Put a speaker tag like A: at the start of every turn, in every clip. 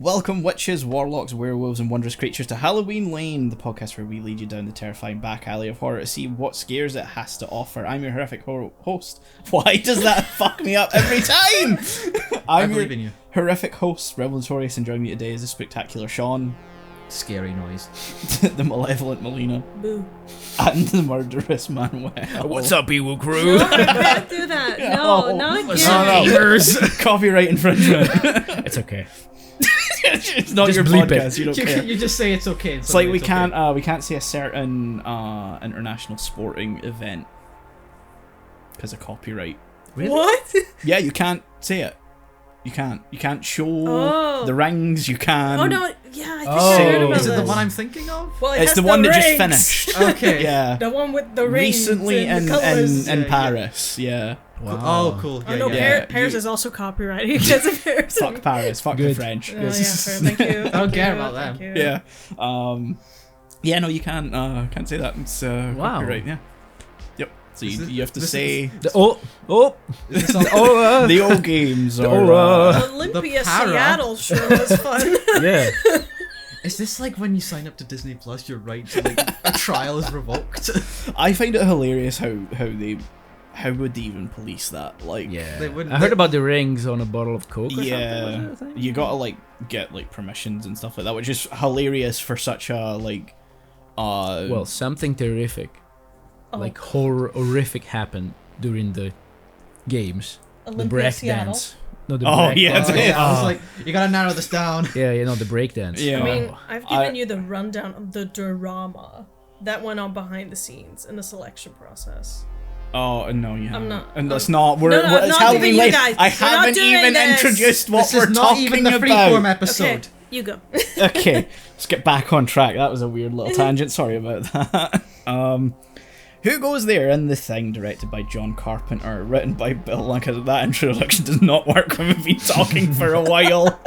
A: Welcome, witches, warlocks, werewolves, and wondrous creatures to Halloween Lane, the podcast where we lead you down the terrifying back alley of horror to see what scares it has to offer. I'm your horrific host. Why does that fuck me up every time?
B: I believe in you.
A: Horrific host, Notorious, and joining me today is the spectacular Shaun.
B: Scary noise.
A: The malevolent Melina.
C: Boo.
A: And the murderous Manuel.
B: What's up, evil crew?
C: No, I can't do that. No, not again.
A: No. Copyright infringement.
B: It's okay.
A: It's not
B: Just
A: your
B: bleep
A: podcast.
B: it.
A: You don't care.
B: You just say it's okay.
A: It's like we can't say a certain international sporting event because of copyright.
B: Really?
C: What?
A: Yeah, you can't say it. You can't show the rings. You can.
C: Oh no, yeah, I think I heard about
B: Is it
C: this.
B: the one I'm thinking of?
C: Well,
A: It's
C: has
A: the one that just
C: rings.
A: finished.
B: Okay.
A: Yeah.
C: The one with the rings.
A: Recently
C: and
A: in
C: the colours.
A: in
B: Yeah,
A: Paris. Yeah.
B: Wow. Oh, cool.
C: Oh
B: Yeah,
C: no,
B: yeah.
C: Paris is also copyrighted because of Paris.
A: Fuck Paris. Fuck the
B: Good.
A: French.
C: Oh, yeah, fair, thank you.
B: I don't care
C: Thank you,
B: about them.
C: thank you.
A: Yeah. Yeah. No, you can't say that. It's
B: Wow.
A: copyright. Yeah. Yep. So you have to
B: this
A: say
B: the
A: the O games or
C: Olympia,
B: The para.
C: Seattle sure was fun.
B: yeah. Is this like when you sign up to Disney Plus, your right to like a trial is revoked?
A: I find it hilarious how would they even police that? Like,
D: Yeah,
B: They wouldn't-
D: I heard about the rings on a bottle of Coke. Or
A: yeah,
D: something, was it, I think?
A: you gotta like get like permissions and stuff like that, which is hilarious for such a like.
D: Well, something terrific, like horrific, happened during the games.
C: Olympia,
D: the break
C: Seattle.
D: dance. No, the
A: Oh,
D: break
A: yeah,
D: dance.
A: it's-
B: I was like, you gotta narrow this down.
D: Yeah, no, the break dance.
A: Yeah.
C: I mean,
D: Oh.
C: I've given you the rundown of the drama that went on behind the scenes in the selection process.
A: Oh no, you haven't.
C: not-
A: And that's not. We're,
C: No,
A: we're
C: I'm
A: it's
C: not
A: Halloween
C: giving you
A: Lane.
C: guys-
A: I
C: we're not
A: haven't
C: doing
A: even
C: this.
A: introduced what
B: This
A: we're
B: is not
A: talking
B: even the
A: about.
B: freeform
C: Okay,
B: episode.
C: you go.
A: Okay, let's get back on track. That was a weird little tangent. Sorry about that. Who Goes There in The Thing, directed by John Carpenter, written by Bill Lancaster. That introduction does not work when we've been talking for a while.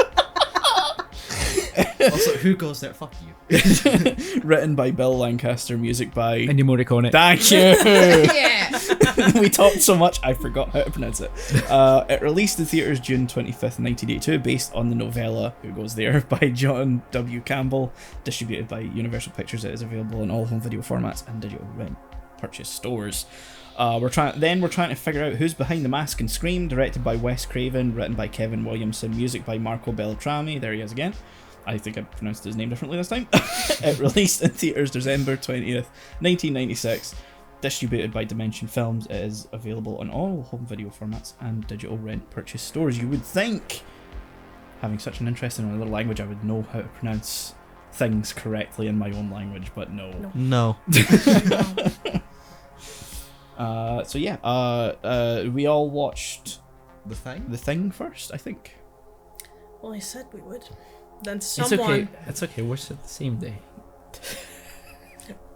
B: Also, who goes there? Fuck you.
A: Written by Bill Lancaster, music by...
D: Ennio Morricone.
A: Thank you!
B: Yeah.
A: We talked so much, I forgot how to pronounce it. It released in theatres June 25th, 1982, based on the novella Who Goes There by John W. Campbell, distributed by Universal Pictures. It is available in all home video formats and digital purchase stores. We're trying to figure out who's behind the mask in Scream, directed by Wes Craven, written by Kevin Williamson, music by Marco Beltrami. There he is again. I think I pronounced his name differently this time. It released in theatres December 20th, 1996. Distributed by Dimension Films. It is available on all home video formats and digital rent purchase stores. You would think, having such an interest in another language, I would know how to pronounce things correctly in my own language, but no.
B: No.
A: So yeah, we all watched
B: The Thing?
A: The Thing first, I think.
C: Well, I said we would. Then
D: It's
C: someone.
D: okay. It's okay. We're at the same day.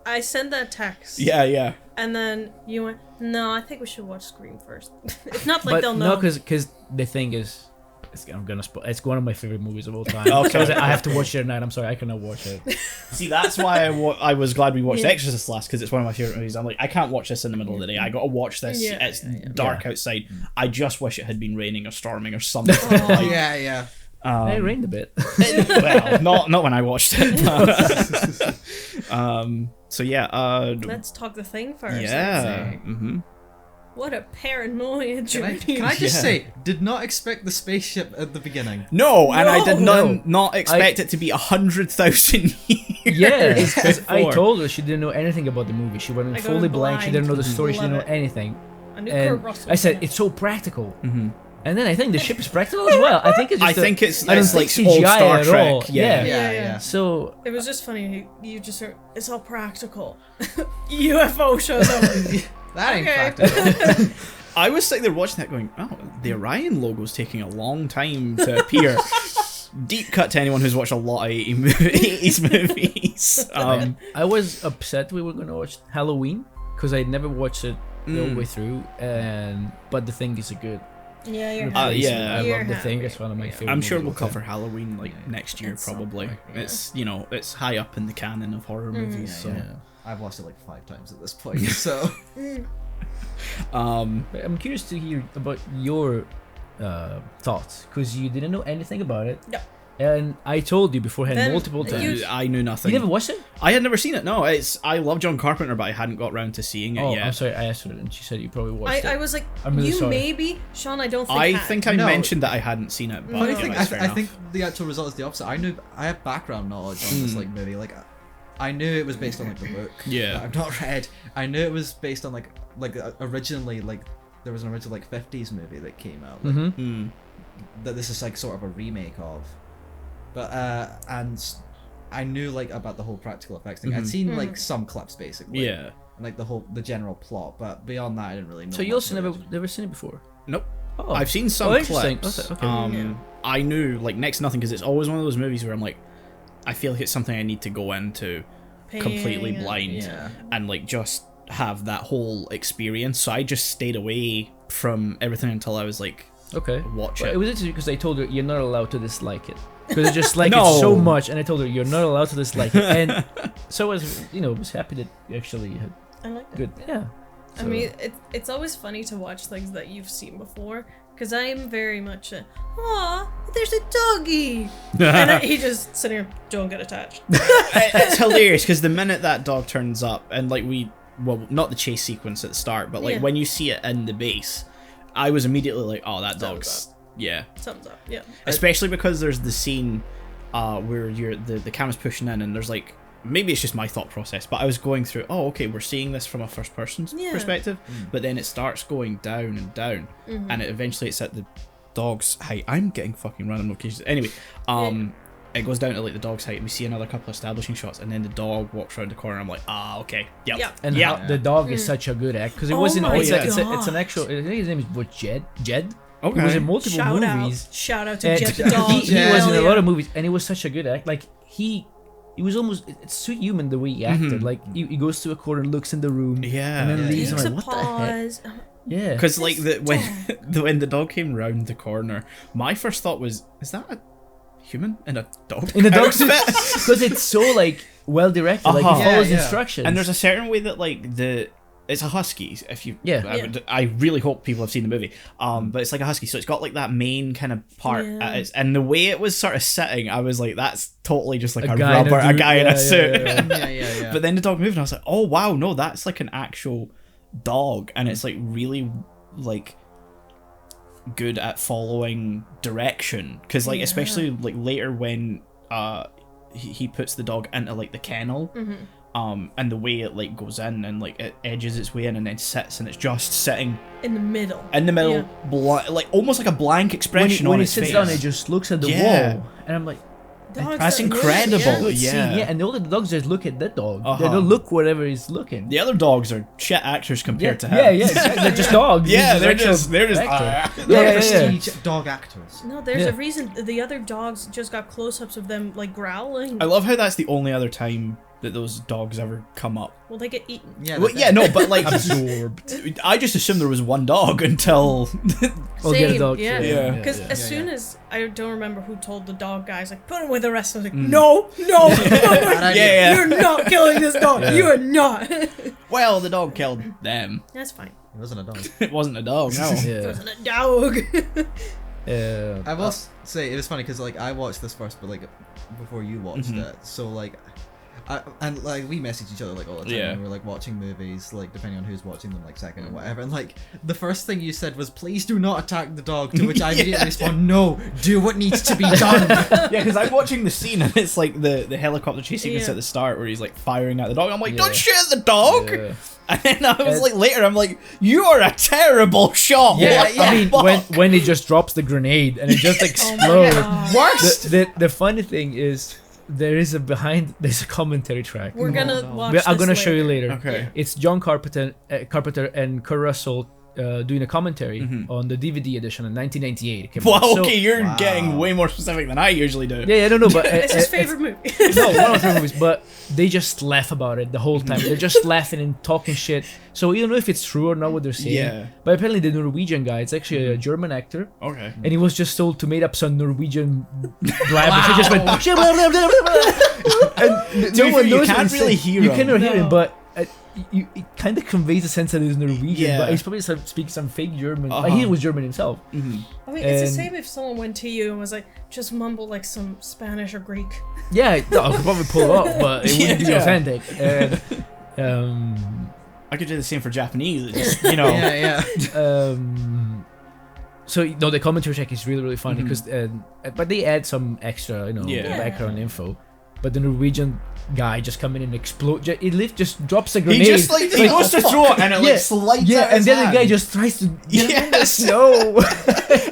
C: I sent that text.
A: Yeah.
C: And then you went, no, I think we should watch Scream first. It's not like
D: But
C: they'll know.
D: no, because the thing is, I'm gonna spoil. It's one of my favorite movies of all time.
A: Okay.
D: So I have to watch it at night. I'm sorry, I cannot watch it.
A: See, that's why I was glad we watched
C: Yeah.
A: The Exorcist last, because it's one of my favorite movies. I'm like, I can't watch this in the middle of the day. I gotta watch this.
C: Yeah.
A: It's dark outside. I just wish it had been raining or storming or something.
C: Aw.
A: Like,
B: Yeah.
D: It rained a bit.
A: well, not when I watched it. So yeah.
C: Let's talk The Thing first.
A: Yeah. Mm-hmm.
C: What a paranoia
B: Can I
C: journey.
B: just
A: Yeah.
B: say, did not expect the spaceship at the beginning.
A: No, and I did
D: No.
A: not expect it to be 100,000 years.
D: Yeah, because I
A: before.
D: told her she didn't know anything about the movie. She went in
C: I got
D: fully
C: it
D: blank. She
C: blind.
D: didn't know the story. She
C: Love
D: didn't know
C: it.
D: anything.
C: I knew Kurt
D: And
C: Russell.
D: I said
C: in it.
D: it's so practical.
A: Mm-hmm.
D: And then I think the ship is practical as well. I think it's.
A: I
D: Just
A: think it's
D: I don't
A: like
D: think
A: old
D: CGI
A: Star
D: at
A: Trek.
D: all.
A: Yeah.
C: Yeah.
D: So
C: It was just funny. You just heard, it's all practical. UFO shows up.
B: That ain't
C: Okay.
B: practical.
A: I was sitting there watching that going, oh, the Orion logo's taking a long time to appear. Deep cut to anyone who's watched a lot of 80s movies.
D: I was upset we were gonna watch Halloween because I never watched it the whole way through. But the thing is a good.
C: Yeah, you're
D: replacement.
A: yeah.
D: I
C: You're
D: love the
C: happy.
D: thing. It's one of my favorite.
A: I'm sure
D: movies
A: we'll
D: of all
A: cover
D: time.
A: Halloween next year
C: At some
A: probably.
C: point, yeah.
A: It's it's high up in the canon of horror movies. So
B: I've watched it like 5 times at this point, so.
D: But I'm curious to hear about your thoughts because you didn't know anything about it.
C: No.
D: And I told you beforehand
C: Then
D: multiple
C: you-
D: times.
A: I knew nothing.
D: You never watched it?
A: I had never seen it. No, I love John Carpenter, but I hadn't got round to seeing it
D: Oh,
A: yet.
D: I'm sorry. I asked her, and she said you probably watched
C: I
D: it.
C: was like,
D: I'm really
C: you
D: sorry.
C: maybe, Sean. I don't think.
A: I
C: had.
A: think I
B: No.
A: mentioned that I hadn't seen it, but
C: Funny
A: yeah,
B: thing,
A: that's fair
B: I
A: enough.
B: think the actual result is the opposite. I have background knowledge on this like movie. Like, I knew it was based on like the book.
A: Yeah.
B: that I've not read. I knew it was based on like originally like there was an original like 50s movie that came out. Like,
D: Mm-hmm.
B: that this is like sort of a remake of. But and I knew like about the whole practical effects thing. I'd seen like some clips basically.
A: Yeah.
B: And like the general plot, but beyond that I didn't really know.
D: So you
B: much
D: also
B: about
D: never seen it before?
A: Nope.
D: Oh.
A: I've seen some
D: interesting.
A: clips.
D: Okay.
A: I knew like next to nothing because it's always one of those movies where I'm like, I feel like it's something I need to go into completely
C: Paying,
A: blind
B: Yeah.
A: and like just have that whole experience. So I just stayed away from everything until I was like,
D: Okay.
A: watch
D: Well,
A: it.
D: it was interesting because I told her you're not allowed to dislike it because I just like
A: No.
D: it so much, and I told her you're not allowed to dislike it, and so I was happy that you actually had
C: I liked it.
D: good. Yeah.
C: I mean, it's always funny to watch things that you've seen before, because I am very much aw, there's a doggy. And he just sitting here, don't get attached.
A: It's hilarious because the minute that dog turns up and like well, not the chase sequence at the start, but like
C: Yeah.
A: when you see it in the base, I was immediately like, oh, that
C: Thumbs
A: dog's yeah.
C: Thumbs up, yeah.
A: Especially because there's the scene where the camera's pushing in and there's like, maybe it's just my thought process, but I was going through, oh, okay, we're seeing this from a first person
C: Yeah.
A: perspective, but then it starts going down and down, and eventually it's at the dog's height. I'm getting fucking random locations. Anyway, it goes down to like the dog's height, and we see another couple of establishing shots, and then the dog walks around the corner. I'm like, ah, okay, yep.
C: Yeah.
D: And
A: yeah.
D: how the dog is such a good act because it
C: Oh
D: wasn't.
C: my
D: It's an
C: God.
D: actual. I think his name is what Jed.
A: Okay.
D: He was in multiple
C: Shout
D: movies.
C: Shout out to
D: And
C: Jet the dog.
D: he was in
C: Hell
D: a
C: yeah.
D: lot of movies, and it was such a good act. Like he was almost. It's so human the way he acted. Like he goes to a corner, looks in the room,
A: Yeah.
D: and then
B: Yeah.
D: leaves.
C: Takes
D: I'm
C: a
D: like, what the heck?
C: pause.
D: Yeah.
A: Because like when the dog came round the corner, my first thought was, is that a human in a dog?
D: In the dog suit,
A: outfit?
D: because it's so like well directed. Like
A: Uh-huh.
D: he follows
B: Yeah, yeah.
D: instructions.
A: And there's a certain way that like it's a husky. If you,
D: Yeah.
A: I really hope people have seen the movie. But it's like a husky, so it's got like that main kind of part,
C: Yeah.
A: and the way it was sort of sitting, I was like, that's totally just like
D: A
A: a
D: guy in a
A: rubber, a
D: dude,
A: guy in
D: yeah,
A: a suit.
D: yeah.
B: yeah.
A: But then the dog moved, and I was like, oh wow, no, that's like an actual dog, and it's like really like good at following direction, because like
C: Yeah.
A: especially like later when he puts the dog into like the kennel. And the way it like goes in and like it edges its way in and then sits, and it's just sitting
C: In the middle.
A: in the middle,
C: Yeah.
A: like almost like a blank expression
D: when
A: on
D: he
A: his
D: sits
A: face.
D: down, he just looks at the
A: Yeah.
D: wall, and I'm like,
C: Dogs
A: That's
C: that move,
A: incredible.
C: yeah.
D: good
A: Yeah.
D: scene. Yeah, and all the dogs just look at that dog. They
A: Uh-huh.
D: don't look wherever he's looking.
A: The other dogs are shit actors compared to him.
D: Yeah, exactly. They're just dogs.
A: Yeah,
D: He's
A: they're
D: an actual
A: just
D: actor.
B: They're
D: yeah.
B: prestige dog actors.
C: No, there's
D: Yeah.
C: a reason the other dogs just got close-ups of them like growling.
A: I love how that's the only other time that those dogs ever come up.
C: Well, they get eaten.
B: Yeah,
A: Well, yeah, no, but like
D: Absorbed.
A: I just assumed there was one dog until
D: Or get a
C: Same,
D: dog.
C: yeah.
A: Yeah.
C: Because
D: yeah.
C: as
B: Yeah,
C: soon
B: yeah.
C: as I don't remember who told the dog guys like put him with the rest. I was like, no,
A: Yeah.
C: you're not killing this dog.
D: Yeah.
C: You are not.
A: well, the dog killed them.
C: That's fine.
B: It wasn't a dog.
A: It wasn't a dog. No.
C: It
D: Yeah.
C: wasn't a dog.
D: Yeah.
B: I will say it was funny because like I watched this first, but like before you watched it, so like, and like we message each other like all the time
A: Yeah.
B: when we're like watching movies, like depending on who's watching them, like second or whatever. And like the first thing you said was, "Please do not attack the dog." To which I immediately respond, "No, do what needs to be done."
A: Yeah, because I'm watching the scene and it's like the helicopter chase sequence
C: Yeah.
A: at the start where he's like firing at the dog. I'm like,
D: Yeah.
A: don't shoot at the dog.
D: Yeah.
A: And then I was like later, I'm like, you are a terrible shot.
B: Yeah,
A: What the
D: I mean,
A: fuck?
D: when he just drops the grenade and it just
C: Oh
D: explodes.
C: my God.
B: Worst.
D: The funny thing is there's a commentary track.
C: We're gonna
B: no.
C: watch.
D: I'm
C: this
D: gonna show you
C: later.
D: later.
A: Okay.
D: It's John Carpenter and Kurt Russell doing a commentary on the DVD edition in 1998. It came out.
A: Well,
D: So-
A: okay, you're
B: Wow.
A: getting way more specific than I usually do.
D: Yeah, no, but
C: It's his favorite movie.
D: no, one of my favorite movies. But they just laugh about it the whole time. They're just laughing and talking shit. So you don't know if it's true or not what they're saying.
A: Yeah.
D: But apparently the Norwegian guy, it's actually a German actor,
A: Okay.
D: and he was just told to make up some Norwegian blabber. He just went. And
A: To be
D: no
A: fair,
D: one
A: you
D: knows what
A: can't
D: he's
A: really
D: saying.
A: hear
D: You
A: him.
D: cannot hear him,
C: No.
D: but it kind of conveys a sense that he's Norwegian,
A: Yeah.
D: but he's probably speaking some fake German. Like, he was German himself.
A: Mhm.
C: I mean, it's the
D: And-
C: same if someone went to you and was like, just mumble like some Spanish or Greek.
D: Yeah, no, I could probably pull it off, but it wouldn't be
A: Yeah.
D: authentic. And,
A: I could do the same for Japanese. It's just, you know.
B: Yeah, yeah.
D: so no, the commentary track is really really funny
A: Mhm.
D: because, but they add some extra,
A: Yeah.
D: background info. But the Norwegian guy just come in and explode. Just drops a grenade.
A: He just like he goes to throw it and it like slides
D: yeah,
A: out
D: and
A: his
D: then the guy
A: hand.
D: just tries to get in the
A: Yes.
D: snow.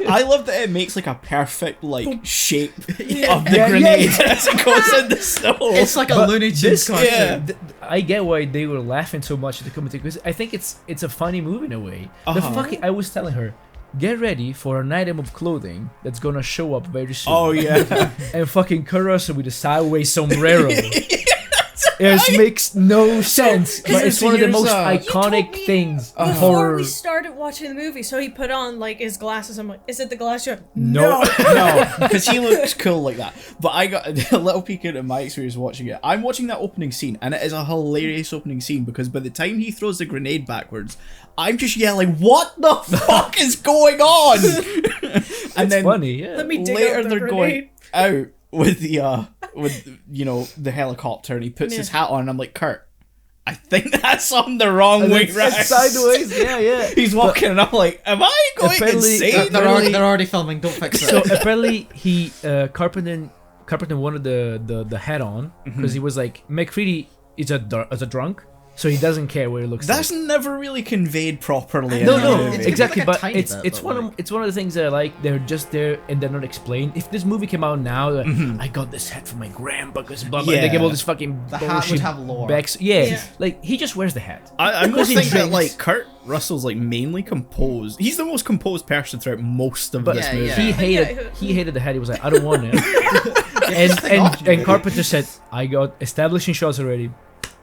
A: I love that it makes like a perfect like shape of the
D: Yeah,
A: grenade
D: yeah.
A: as it goes in the snow.
B: It's like a
D: But
B: Looney Tunes
D: this-
B: cartoon.
A: yeah.
D: I get why they were laughing so much at the commentary because I think it's a funny movie in a way. I was telling her, get ready for an item of clothing that's gonna show up very soon.
A: Oh yeah.
D: And fucking Kurosa with a sideways sombrero. It makes no sense, but it's one of the most
A: Here's
D: iconic things in
C: Before
D: horror.
C: we started watching the movie, so he put on like his glasses. I'm like, is it the glass? You're like,
D: No.
A: No, because he looks cool like that. But I got a little peek into my experience watching it. I'm watching that opening scene, and it is a hilarious opening scene because by the time he throws the grenade backwards, I'm just yelling, "What the fuck is going on?" And
D: It's funny, yeah.
C: Let me dig
A: later
C: out the
A: they're
C: grenade.
A: going out with the the helicopter, and he puts his hat on, and I'm like, Kurt, I think that's on the wrong way
D: It's
A: round.
D: sideways, yeah.
A: He's walking, and I'm like, am I going
D: Apparently-
A: insane?
B: They're already filming. Don't fix it.
D: So apparently he Carpenter wanted the hat on because he was like McCready is a drunk, so he doesn't care what it looks
A: That's
D: like.
A: never really conveyed properly. in
D: No,
A: the
D: no,
A: movie.
B: it's
D: exactly.
B: like a
D: But
B: tiny
D: it's
B: bit,
D: it's
B: but
D: one
B: like-
D: of the things that I like. They're just there and they're not explained. If this movie came out now, like, I got this hat from my grandpa because blah blah. They give all this fucking
B: The hat would
D: bullshit
B: have lore.
C: Yeah.
D: like he just wears the hat.
A: I
D: Because
A: must
D: he
A: think that
D: drinks.
A: like Kurt Russell's like mainly composed. He's the most composed person throughout most of
D: But
A: this
B: Yeah,
A: movie.
B: yeah.
D: he hated the hat. He was like, I don't want it. and Carpenter said, I got establishing shots already.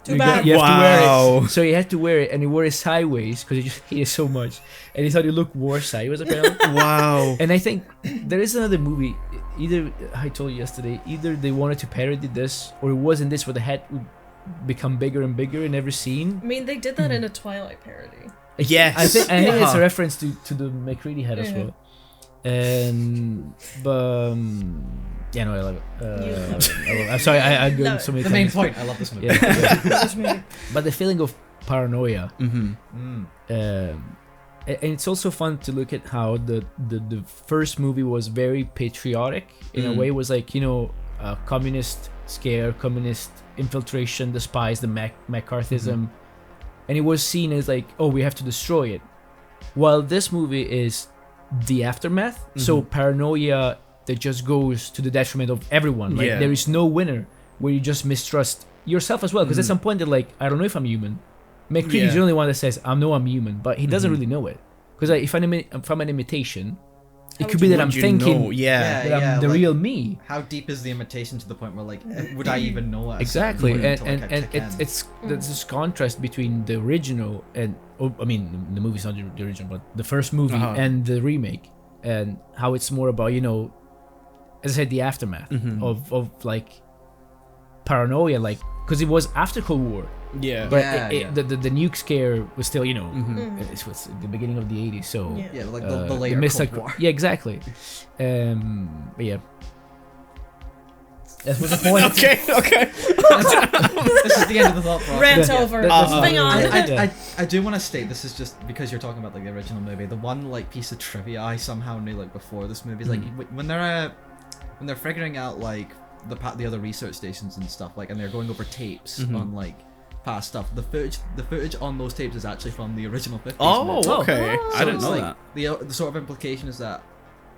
C: Too bad.
D: You have to wear
A: Wow.
D: it. So he had to wear it, and he wore it sideways because he just hated it so much, and he thought he looked worse sideways apparently.
A: Wow.
D: And I think there is another movie. Either I told you yesterday, either they wanted to parody this, or it wasn't this where the hat would become bigger and bigger in every scene.
C: I mean, they did that in a Twilight parody.
A: Yes.
D: I think it's
A: Uh-huh.
D: a reference to the McCready hat as
C: Yeah.
D: well. And yeah, no, I love it.
C: You love it.
D: I love it. I'm sorry, I go
C: No,
D: so many
B: The main
D: times.
B: point. I love this movie.
D: Yeah,
C: This movie.
D: but the feeling of paranoia.
A: Mm-hmm.
B: Mm.
D: And it's also fun to look at how the first movie was very patriotic in a way. It was like, communist scare, communist infiltration, the spies, the McCarthyism, and it was seen as like, oh, we have to destroy it, while this movie is the aftermath. So paranoia that just goes to the detriment of everyone. Like,
A: Yeah.
D: there is no winner, where you just mistrust yourself as well, because at some point they're like, I don't know if I'm human. McCready's
A: Yeah.
D: the only one that says, I'm human, but he doesn't really know it. Because if I'm an imitation, it could be that I'm
A: Would you
D: thinking
A: know? Yeah.
D: that I'm the
B: like,
D: real me.
B: How deep is the imitation to the point where like, would I even know it?
D: Exactly, and
B: Until, like, I
D: and
B: kick in?
D: it's there's this contrast between the original and I mean the movie's not the original, but the first movie
A: Uh-huh.
D: and the remake, and how it's more about, as I said, the aftermath of like paranoia, like because it was after Cold War,
A: Yeah.
D: but
B: Yeah.
D: the nuke scare was still it was the beginning of the 80s, so
C: Yeah.
B: Yeah, like the later
D: missed
B: Cold War.
D: yeah, exactly. But yeah. That was the point.
A: Okay.
B: This is the end of the thought process.
C: Rant
D: Yeah.
C: over.
D: That's-
C: Moving on.
B: I do want to state, this is just because you're talking about like the original movie. The one like piece of trivia I somehow knew like before this movie is like when they're figuring out like the other research stations and stuff, like, and they're going over tapes on like past stuff. The footage on those tapes is actually from the original 50s
A: Oh,
B: movie.
A: okay.
C: Oh.
A: I didn't
B: So
A: know
B: it's
A: that.
B: like the sort of implication is that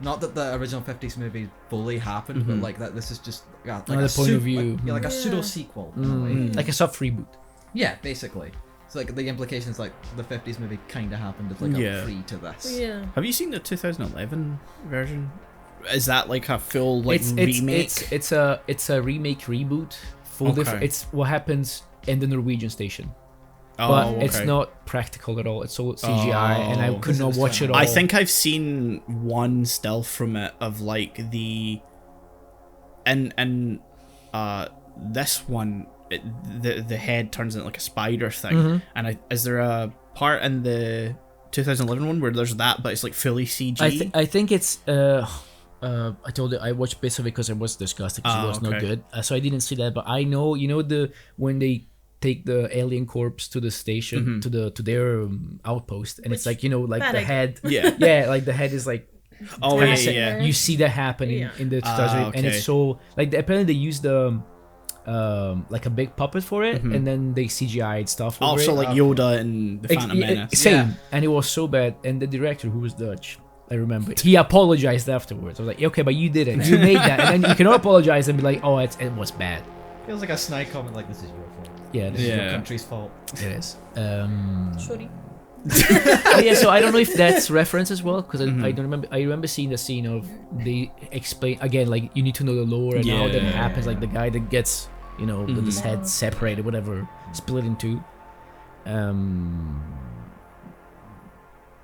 B: not that the original 50s movie fully happened, but like that this is just like
D: Another
B: a
D: point of view.
B: like a
C: Yeah.
B: pseudo sequel. in a way.
D: Like a soft reboot.
B: Yeah, basically. So like the implication is like the 50s movie kind of happened as like
A: Yeah.
B: a pre to this.
C: Yeah.
A: Have you seen the 2011 version? Is that like a full like remake?
D: It's a remake reboot. Full
A: Okay.
D: different. It's what happens in the Norwegian station,
A: Oh,
D: but
A: okay.
D: it's not practical at all. It's all CGI, and I
A: Oh.
D: could not watch it all.
A: I think I've seen one still from it of like the and this one the head turns into like a spider thing.
D: Mm-hmm.
A: And is there a part in the 2011 one where there's that, but it's like fully CG?
D: I think it's I told you I watched bits of it because I was disgusted because it was not good. So I didn't see that, but I know when they take the alien corpse to the station to their outpost, and it's like like the head, yeah, like the head is like.
A: Oh yeah.
D: You see that happen in the 2000, and it's so like apparently they used like a big puppet for it, and then they CGI'd stuff.
A: Also, like Yoda and the Phantom Menace.
D: Same, and it was so bad. And the director, who was Dutch, I remember, he apologized afterwards. I was like, okay, but you did it. You made that, and then you cannot apologize and be like, oh, it was bad.
B: Feels like a snide comment, like this is your fault.
D: Yeah,
B: This is your country's fault.
D: it is.
C: Sorry.
D: Yeah, so I don't know if that's reference as well, because I don't remember. I remember seeing the scene of they explain again, like you need to know the lore and how that happens. Like the guy that gets with his head separated, whatever, split in two.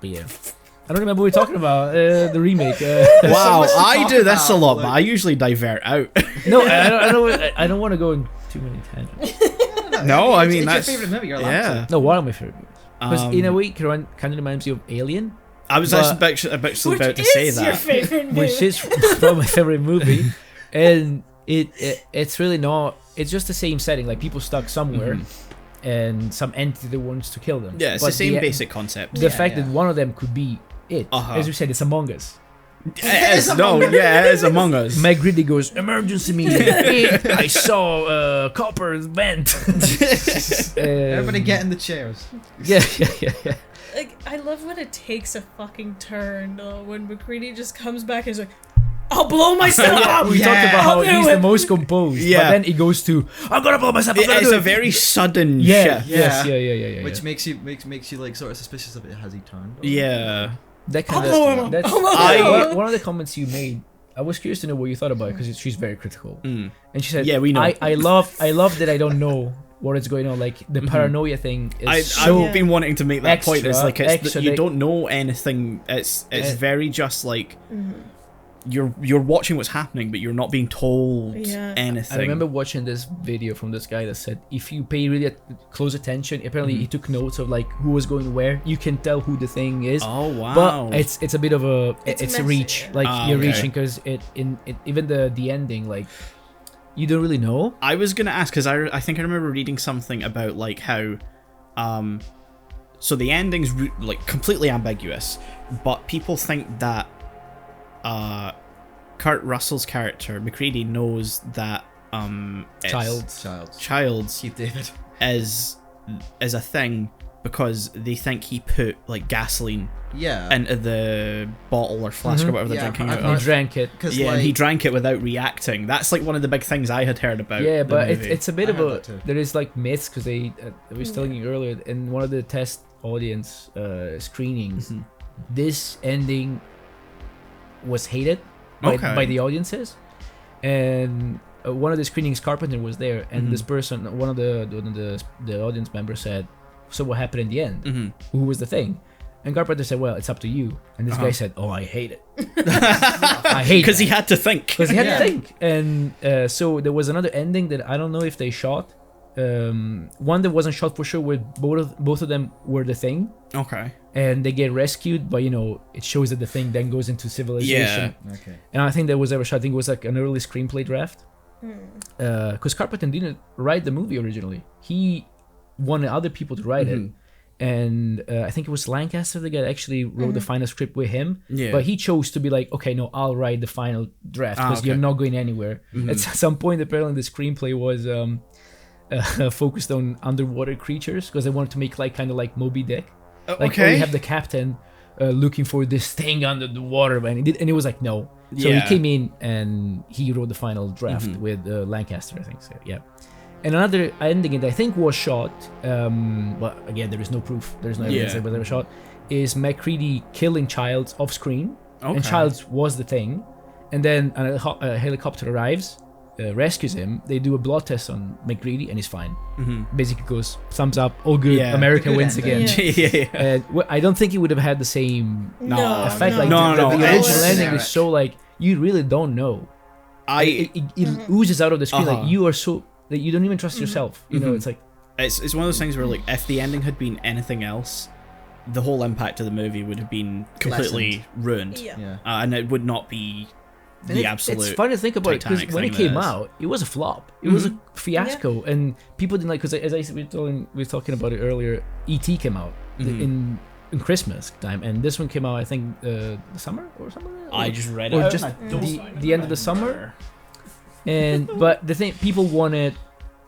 D: But yeah, I don't remember what we're talking about. The remake.
A: Wow,
B: much to
A: I
B: talk
A: do this a
B: about,
A: lot,
B: like-
A: but I usually divert out.
D: No, I don't want to go in too many tangents.
A: No, I mean
B: it's
A: that's
B: your favorite movie. You're allowed
A: yeah.
D: No, one of my favorite movies. Because in a way, it kind of reminds me of Alien,
A: I was
D: But-
A: actually about to say
C: your
A: that.
C: favorite movie?
D: which is from my favorite movie, and it's really not. It's just the same setting, like people stuck somewhere, and some entity that wants to kill them.
A: Yeah, it's
D: But
A: the same basic concept.
D: The fact that one of them could be it, as you said, it's Among Us.
A: It is, no, yeah, it is Among Us.
D: Meg Ridley goes, emergency meeting. I saw copper vent.
B: Everybody get in the chairs.
D: Yeah.
C: Like, I love when it takes a fucking turn, though, when McCready just comes back and is like, I'll blow myself up!
D: We talked about how
C: I'll do
D: he's
C: it.
D: the most composed,
A: Yeah.
D: but then it goes to, I'm gonna blow myself up.
A: It's a very sudden
D: yeah,
A: shift.
D: yeah.
B: Which makes you like sort of suspicious of it. Has he turned?
A: Yeah.
D: That kind
C: I'll blow him
D: of
C: up.
D: that's
C: I'll blow him
A: up.
D: one of the comments you made. I was curious to know what you thought about it because she's very critical, and she said,
A: Yeah, we know.
D: I love that I don't know what is going on. Like the paranoia thing is
A: I've been wanting to make that point. It's like
D: extra,
A: you
D: they-
A: don't know anything. It's very just like you're watching what's happening, but you're not being told anything.
D: I remember watching this video from this guy that said if you pay really close attention, apparently he took notes of like who was going where. You can tell who the thing is.
A: Oh wow!
D: But it's a bit of a it's a
C: messy,
D: reach.
C: yeah.
D: Like you're
A: okay.
D: reaching because even the ending, like you don't really know.
A: I was gonna ask because I think I remember reading something about like how, so the ending's like completely ambiguous, but people think that, Kurt Russell's character McCready knows that Child's
B: Keith David.
A: is a thing because they think he put like gasoline
B: Yeah.
A: into the bottle or flask or whatever they're
B: Yeah,
A: drinking
B: I've
A: out
D: He
A: of.
B: heard-
D: drank it.
B: Because
A: Yeah, and he drank it without reacting. That's like one of the big things I had heard about.
D: Yeah,
A: the
D: but
A: movie.
D: it's a bit
B: I
D: of
B: heard
D: a
B: that too.
D: there is like myths because they I was telling you earlier in one of the test audience screenings, this ending was hated by the audiences, and one of the screenings Carpenter was there, and this person, one of the audience members said, so what happened in the end? Who was the thing? And Carpenter said, well, it's up to you. And this guy said, oh, I hate it. I hate it.
A: Because he had to think.
D: Because he had
B: Yeah.
D: to think. And so there was another ending that I don't know if they shot. One that wasn't shot for sure, where both of them were the thing.
A: Okay.
D: And they get rescued, but it shows that the thing then goes into civilization.
A: Yeah.
B: Okay.
D: And I think that was ever shot. I think it was like an early screenplay draft. Because Carpenter didn't write the movie originally. He wanted other people to write it. And I think it was Lancaster the guy that actually wrote the final script with him.
A: Yeah.
D: But he chose to be like, okay, no, I'll write the final draft because you're not going anywhere. At some point, apparently, the screenplay was focused on underwater creatures because they wanted to make like kind of like Moby Dick. Like,
A: okay.
D: you have the captain looking for this thing under the water, man. And it was like, no. So
A: Yeah.
D: he came in and he wrote the final draft with Lancaster, I think. So, yeah. And another ending that I think was shot, but again, there is no proof. There's no evidence that it was ever shot, is McCready killing Childs off screen. And Childs was the thing. And then a helicopter arrives, rescues him. They do a blood test on McCready and he's fine. Basically goes, thumbs up, all good,
A: Yeah.
D: America
B: Good
D: wins
B: ending.
D: again.
A: yeah.
D: I don't think it would have had the same
C: No,
D: effect.
C: no.
D: Like
A: No,
D: the
A: no,
D: original
A: it's
D: ending
B: generic.
D: is so like, you really don't know. It oozes out of the screen. Like you are so that you don't even trust yourself. You know, it's like
A: It's one of those things where, like, if the ending had been anything else, the whole impact of the movie would have been completely ruined.
C: Yeah.
A: And it would not be the absolute.
D: It's fun to think about it because
A: Titanic
D: when it
A: thing that
D: came
A: is.
D: out, it was a flop. It was a fiasco, and people didn't like. Because as I said, we were talking about it earlier. E.T. came out in Christmas time, and this one came out, I think, the summer or something.
A: I just read
D: or
A: it.
D: just
A: and I don't
D: the end of the summer. And but the thing, people wanted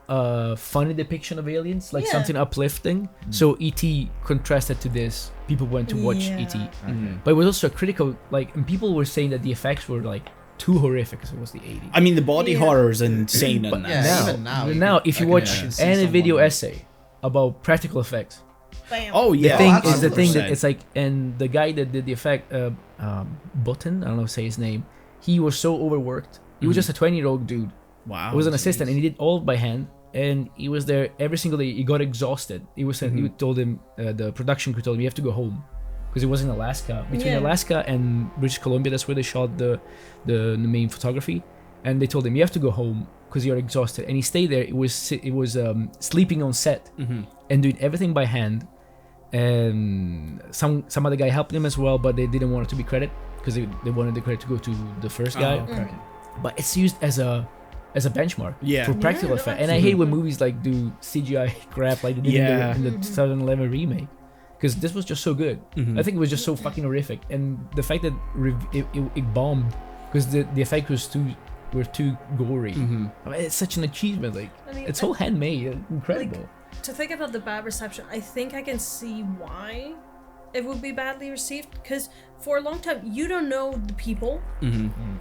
D: a funny depiction of aliens, like
C: Yeah.
D: something uplifting. So E.T. contrasted to this. People went to watch
C: Yeah.
D: E.T.
B: Okay.
D: But it was also a critical, like, and people were saying that the effects were like too horrific because it was the 80s.
A: I mean, the body
C: Yeah.
A: horror is insane in
D: But
A: that.
B: Yeah, even now, you
D: now
B: can-
D: if you
B: I can
D: watch
B: see
D: any
B: someone-
D: video essay about practical effects,
C: Bam.
A: Oh
D: the
A: yeah,
D: thing
B: that's
D: is the thing that
A: 100%.
D: it's like, and the guy that did the effect, Button, I don't know how to say his name, he was so overworked. He was just a 20-year-old dude.
A: Wow.
D: He was an assistant, and he did all by hand. And he was there every single day. He got exhausted. He was he told him, the production crew told him, you have to go home, because it was in Alaska. Between
C: Yeah.
D: Alaska and British Columbia, that's where they shot the main photography. And they told him, you have to go home because you're exhausted. And he stayed there. It was sleeping on set and doing everything by hand. And some other guy helped him as well, but they didn't want it to be credit because they wanted the credit to go to the first guy.
A: Oh, okay.
D: But it's used as a benchmark
A: Yeah.
D: for practical
C: no,
D: effect. And I hate when movies like do CGI crap like they did
A: Yeah.
D: in the 2011 remake, because this was just so good. I think it was just so fucking horrific, and the fact that it bombed because the effect was too gory. I mean, it's such an achievement. Like,
C: I mean,
D: it's all handmade, incredible.
C: To think about the bad reception, I think I can see why it would be badly received, because for a long time you don't know the people,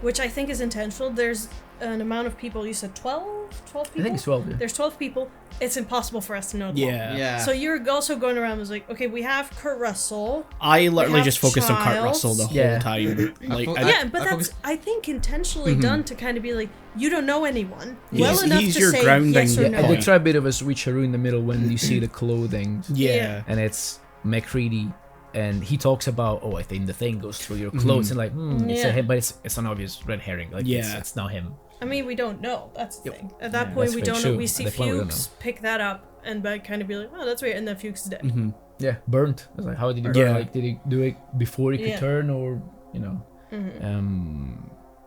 C: which I think is intentional. There's an amount of people. You said 12 people?
D: I think it's 12. Yeah.
C: There's 12 people. It's impossible for us to know them all.
A: Yeah.
B: Yeah.
C: So you're also going around was like, okay, we have Kurt Russell.
A: I literally
C: have
A: just focused on Kurt
C: Childs.
A: Russell the whole
D: Yeah.
A: time. Like,
B: fo-
A: I-
C: Yeah, but
B: I
C: that's,
B: focus-
C: I think, intentionally done to kind of be like, you don't know anyone
A: He's-
C: well enough
A: he's
C: to
A: your
C: say
A: grounding
C: yes or
A: Yeah,
C: no.
D: And
A: point.
D: they try a bit of a switcheroo in the middle when you see the clothing,
A: yeah.
D: and it's McCready, and he talks about, I think the thing goes through your clothes, and like, it's a
C: Yeah.
D: him, but it's an obvious red herring. Like,
A: Yeah.
D: it's not him.
C: I mean, we don't know. That's the thing. At that
D: Yeah,
C: point,
D: that's
C: we
D: very
C: don't know.
D: true.
C: We see
D: At that point, we don't
C: Fuchs pick that up and kind of be like, oh, that's weird. And then Fuchs is dead.
D: Yeah, burnt. I was like, how did he burn?
A: Yeah.
D: Like, did he do it before he could
C: Yeah.
D: turn, or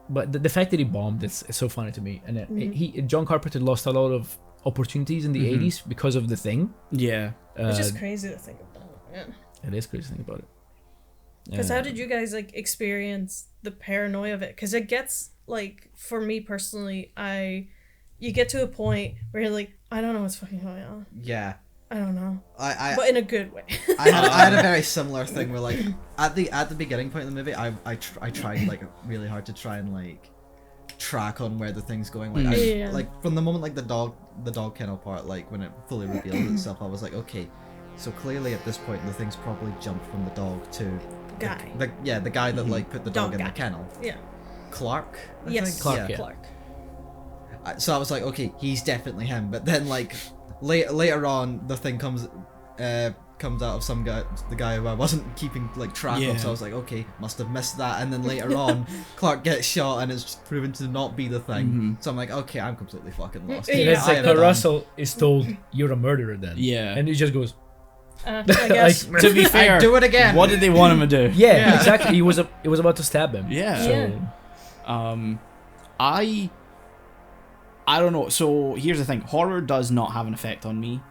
D: but the fact that he bombed, it's so funny to me. And John Carpenter lost a lot of opportunities in the 80s because of the thing.
A: Yeah.
C: It's just crazy to think about. Yeah.
D: It is crazy to think about it.
C: Because how did you guys like experience the paranoia of it? Because it gets like, for me personally, you get to a point where you're like, I don't know what's fucking going on.
B: Yeah.
C: I don't know,
B: I
C: but in a good way.
B: I had a very similar thing where, like, at the beginning point of the movie, I tried like really hard to try and like track on where the thing's going. Like,
C: Yeah.
B: like from the moment like the dog kennel part, like when it fully revealed itself, I was like, okay, so clearly at this point the thing's probably jumped from the dog to
C: Guy.
B: the guy that like put the
C: Dog
B: dog in
C: guy.
B: the kennel.
C: Yeah.
B: Clark. I
C: Yes.
B: think?
D: Clark, yeah.
C: Clark.
B: So I was like, okay, he's definitely him. But then like later on, the thing comes out of some guy, the guy who I wasn't keeping like track
A: Yeah.
B: of. So I was like, okay, must have missed that. And then later on, Clark gets shot and it's proven to not be the thing. So I'm like, okay, I'm completely fucking lost.
C: Yeah.
D: And it's
B: I
D: like
B: am
D: Kurt
B: done.
D: Russell is told, you're a murderer then.
A: Yeah.
D: And he just goes,
C: I guess.
D: like,
A: To be fair,
B: I do it again.
A: what did they want him to do?
D: yeah, exactly. He was about to stab him.
A: Yeah.
C: Yeah.
A: I don't know. So here's the thing: horror does not have an effect on me,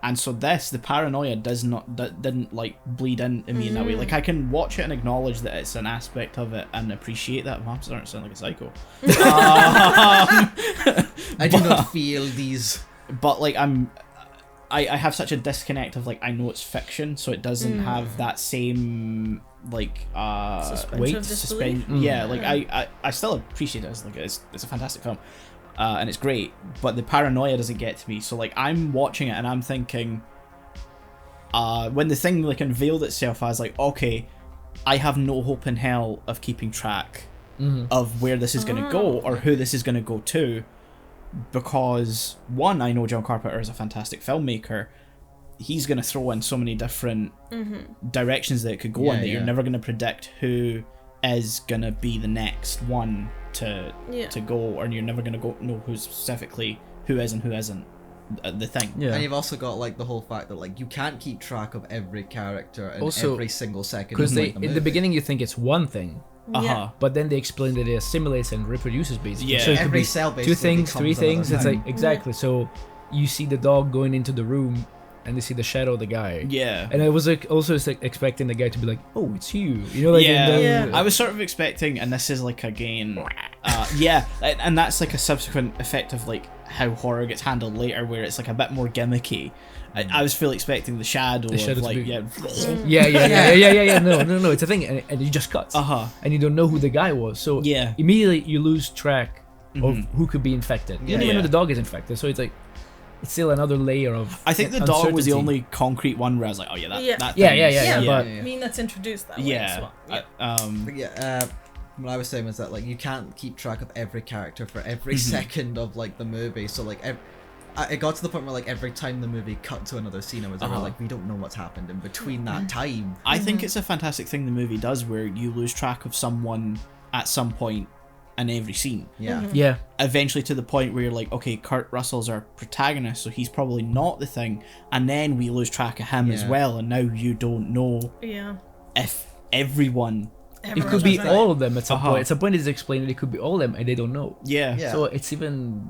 A: and so the paranoia didn't like bleed into me in that way. Like, I can watch it and acknowledge that it's an aspect of it and appreciate that. I'm starting to sound like a psycho.
B: I do not feel these.
A: But like I have such a disconnect of like, I know it's fiction, so it doesn't have that same like
C: Suspension of disbelief?
A: Yeah, like I still appreciate it. It's like it's a fantastic film. And it's great, but the paranoia doesn't get to me. So like, I'm watching it and I'm thinking, when the thing like unveiled itself, I was like, okay, I have no hope in hell of keeping track of where this is going to go or who this is going to go to, because one, I know John Carpenter is a fantastic filmmaker. He's going to throw in so many different directions that it could go in that you're never going to predict who is going to be the next one to go, or you're never going to know who's specifically who is and who isn't the thing.
D: Yeah.
B: And you've also got like the whole fact that like you can't keep track of every character in
D: Also,
B: every single second.
D: Because
B: of,
D: they
B: like, the
D: in the
B: movie.
D: beginning you think it's one thing,
A: Uh-huh.
D: but then they explain that it assimilates and reproduces basically.
A: Yeah.
D: So it could
B: Every
D: be
B: cell
D: two
B: basically
D: things, three
B: becomes another
D: things. It's
B: thing.
D: like exactly. So you see the dog going into the room, and they see the shadow of the guy.
A: Yeah.
D: And I was like also like expecting the guy to be like, "Oh, it's you," you know, like
A: Yeah.
C: Yeah.
A: I was sort of expecting, and this is like again, yeah, and that's like a subsequent effect of like how horror gets handled later, where it's like a bit more gimmicky. I was fully expecting the shadow
D: The shadow
A: of
D: to
A: like
D: be-
A: yeah,
D: yeah. No, it's a thing, and it just cuts,
A: uh-huh,
D: and you don't know who the guy was. So
A: yeah,
D: immediately you lose track of
A: Mhm.
D: who could be infected. You don't even
A: Yeah.
D: know the dog is infected, so it's like it's still another layer of.
A: I think the dog was the
D: uncertainty.
A: only concrete one where I was like, oh yeah, that
C: Yeah.
A: that
D: Yeah,
A: thing
D: yeah,
A: is-
D: yeah,
C: Yeah.
D: but
C: I mean, that's introduced that way
A: yeah,
C: as well. Yeah.
B: But yeah, what I was saying was that like you can't keep track of every character for every
A: Mhm.
B: second of like the movie. So like it got to the point where like every time the movie cut to another scene, I was
A: Uh-huh.
B: like, we don't know what's happened in between that time.
A: I think it's a fantastic thing the movie does, where you lose track of someone at some point in every scene.
B: Yeah.
D: yeah,
A: Eventually to the point where you're like, okay, Kurt Russell's our protagonist, so he's probably not the thing, and then we lose track of him as
B: Yeah.
A: well, and now you don't know
C: Yeah.
A: if everyone.
D: it
C: Everyone
D: could be
C: does that.
D: all of them at some
A: Uh-huh.
D: point. At some point, it's explained that it could be all of them, and they don't know.
A: Yeah.
B: Yeah.
D: So it's even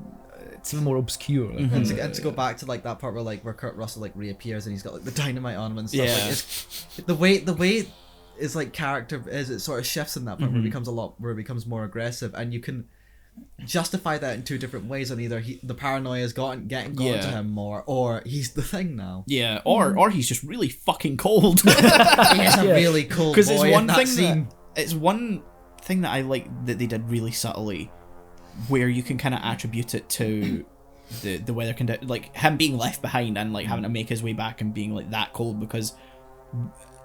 D: more obscure. Like,
A: Mhm.
B: And to go back to like that part where Kurt Russell like reappears and he's got like the dynamite on him and stuff.
A: Yeah.
B: Like, it's, the way his like character is, it sort of shifts in that part where
A: Mhm.
B: it becomes more aggressive, and you can justify that in two different ways. On either the paranoia is getting got
A: Yeah.
B: to him more, or he's the thing now.
A: Yeah, or he's just really fucking cold.
B: He is a
A: Yeah.
B: really cool boy
A: Because it's one
B: in that
A: thing
B: scene.
A: it's one thing that I like that they did really subtly, where you can kind of attribute it to the weather condition, like him being left behind and like having to make his way back and being like that cold. Because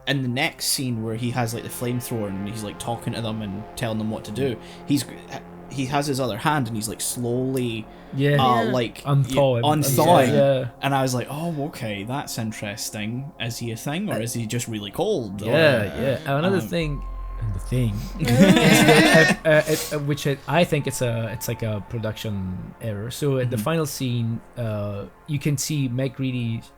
A: in the next scene where he has like the flamethrower and he's like talking to them and telling them what to do, he has his other hand and he's like slowly
D: yeah,
C: Yeah.
A: like
D: unthawing,
A: unthawing.
D: Yeah,
A: And I was like, oh, okay, that's interesting. Is he a thing, or is he just really cold?
D: yeah. And another
A: Um,
D: thing, is that, which I think it's like a production error. So at the
A: Mhm.
D: final scene, you can see Meg Reedy's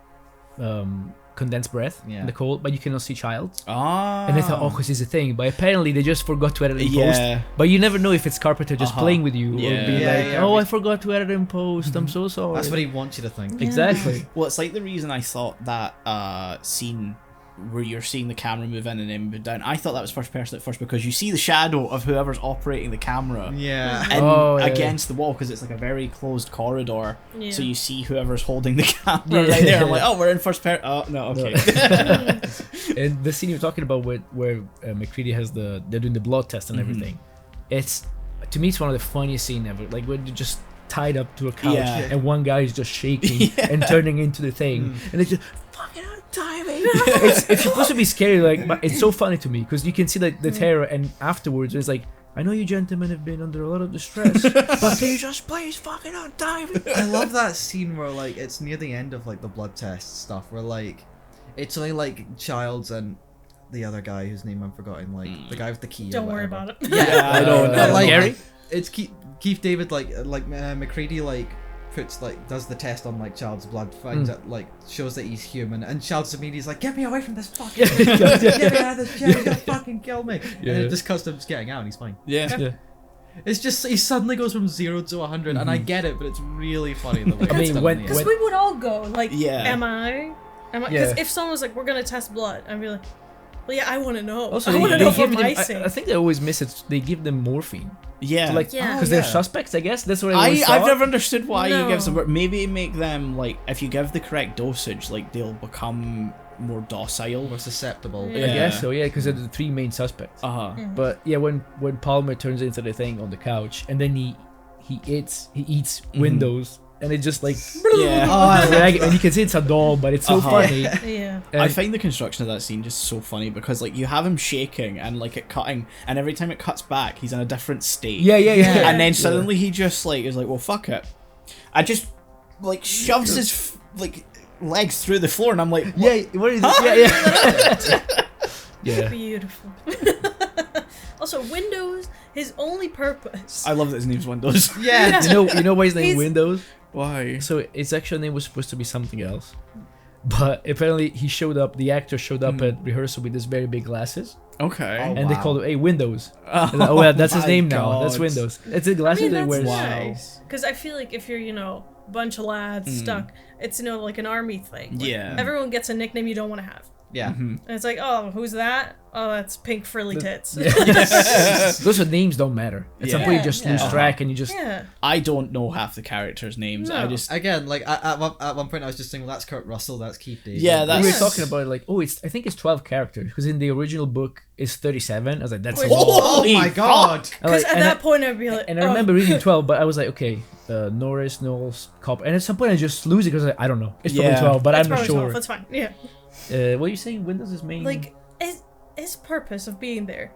D: condensed breath in
B: Yeah.
D: the cold, but you cannot see Child.
A: Ah.
D: And I thought, oh, because it's a thing. But apparently they just forgot to edit it in post.
A: yeah.
D: But you never know if it's Carpenter just
A: Uh-huh.
D: playing with you, or
A: Yeah.
D: be
B: Yeah,
D: like,
B: yeah,
D: oh,
B: we-
D: I forgot to edit in post. I'm so sorry.
B: That's what he wants you to think.
D: Exactly.
A: Well, it's like the reason I thought that scene where you're seeing the camera move in and then move down. I thought that was first person at first because you see the shadow of whoever's operating the camera.
B: Yeah.
A: And
D: Oh, yeah.
A: against the wall because it's like a very closed corridor,
C: Yeah.
A: so you see whoever's holding the camera
D: Yeah.
A: right there. I'm like, oh, we're in first person. Oh no, okay.
D: And the scene you're talking about where McCready has they're doing the blood test and
A: Mhm.
D: everything, it's, to me, it's one of the funniest scene ever. Like when you're just tied up to a couch
A: Yeah.
D: and one guy is just shaking and turning into the thing, and it's just fucking timing. It's supposed to be scary, like, but it's so funny to me because you can see like the terror, and afterwards it's like, I know you gentlemen have been under a lot of distress, but can you just please fucking on timing?
B: I love that scene where like it's near the end of like the blood test stuff where like it's only like Childs and the other guy whose name I'm forgetting, like the guy with the key.
C: Don't
B: or
C: worry
B: whatever.
C: about it.
B: Yeah,
A: I don't know.
B: Like,
D: Gary?
B: It's Keith David like McCready like puts like does the test on like Child's blood, finds it like shows that he's human, and Child's immediately is like, get me away from this fucking get me out of this chair, you're gonna fucking kill me.
D: Yeah.
B: And it just cuts to him just getting out and he's fine.
A: Yeah.
D: Yeah.
B: It's just he suddenly goes from 0 to 100, and I get it, but it's really funny the way
D: I mean,
B: it's done
D: when-
B: in the
C: Because
B: end.
C: we would all go, like,
A: Yeah.
C: am I? Because
D: Yeah.
C: if someone was like, we're going to test blood, I'd be like, well, yeah, I want to know.
D: Also,
C: I want to
D: they
C: know for
D: give
C: my
D: them, I
C: sake.
D: think they always miss it. They give them morphine.
A: Yeah.
D: So, like,
C: Yeah.
D: because
B: Oh,
D: they're
B: yeah.
D: suspects, I guess. That's what I always
A: I've
D: thought.
A: never understood why you
C: No.
A: give some. Maybe make them like if you give the correct dosage, like they'll become more docile.
B: More susceptible.
C: Yeah.
D: I guess so, yeah, because they're the three main suspects.
A: Uh huh.
D: But yeah, when Palmer turns into the thing on the couch, and then he eats windows, and it just like
A: Yeah.
B: Oh, I love
D: and you can see it's a doll, but it's so
A: Uh-huh.
D: funny.
C: Yeah.
A: I
D: And-
A: find the construction of that scene just so funny because like you have him shaking and like it cutting, and every time it cuts back, he's in a different state.
D: yeah.
A: And then suddenly he just like is like, well, fuck it. I just like shoves his like legs through the floor, and I'm like, what?
D: Yeah, what is it? Yeah.
C: Beautiful. Also, Windows, his only purpose.
A: I love that his name's Windows.
B: Yeah.
D: You know why his name
C: He's-
D: Windows?
A: Why?
D: So its actual name was supposed to be something else, but apparently he showed up. The actor showed up at rehearsal with this very big glasses,
A: Okay.
B: Oh,
D: and they
B: wow.
D: called him, "Hey, Windows." Oh yeah, that's his
A: my
D: name now. That's
A: God.
D: Windows. It's the
C: I
D: glasses
C: mean,
D: they
C: that's
D: wear.
C: nice. Because I feel like if you're, a bunch of lads stuck, it's, like an army thing. Like,
A: Yeah.
C: everyone gets a nickname you don't want to have.
B: Yeah.
C: And it's like, oh, who's that? Oh, that's Pink Frilly Tits.
D: Those are names don't matter. At some point you just lose
C: Yeah.
D: track and you just.
C: Yeah.
A: I don't know half the characters' names. I
C: No.
A: just
B: Again, like at one point I was just saying, well, that's Kurt Russell, that's Keith David.
A: Yeah, that's-
D: We were
C: Yes.
D: talking about it like, I think it's 12 characters because in the original book it's 37. I was like, that's a
C: Wait,
D: lot.
B: Oh
A: Holy
B: my god.
D: And,
C: Because
D: like,
C: at
D: and
C: that
D: I,
C: point, I'd be like,
D: and I remember
C: oh.
D: reading 12, but I was like, okay, Norris, Knowles, Cop, and at some point I just lose it because I don't know. It's probably
A: Yeah.
D: 12, but
C: It's
D: I'm not
C: probably 12,
D: sure.
C: That's fine. Yeah.
D: What are you saying? Windows is main.
C: Like, his purpose of being there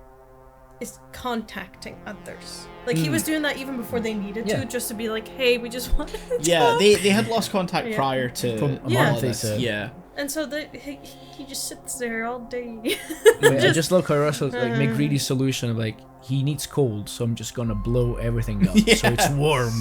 C: is contacting others. Like, he was doing that even before they needed
D: Yeah.
C: to, just to be like, hey, we just want to
A: yeah.
C: talk.
A: They had lost contact
C: Yeah.
A: prior to
D: From a
C: Yeah.
A: all
D: month, they
A: this.
D: said.
A: Yeah.
C: And so he just sits there all day.
D: I just love Kurt Russell's like McGreedy's solution of like he needs cold, so I'm just gonna blow everything up so it's warm.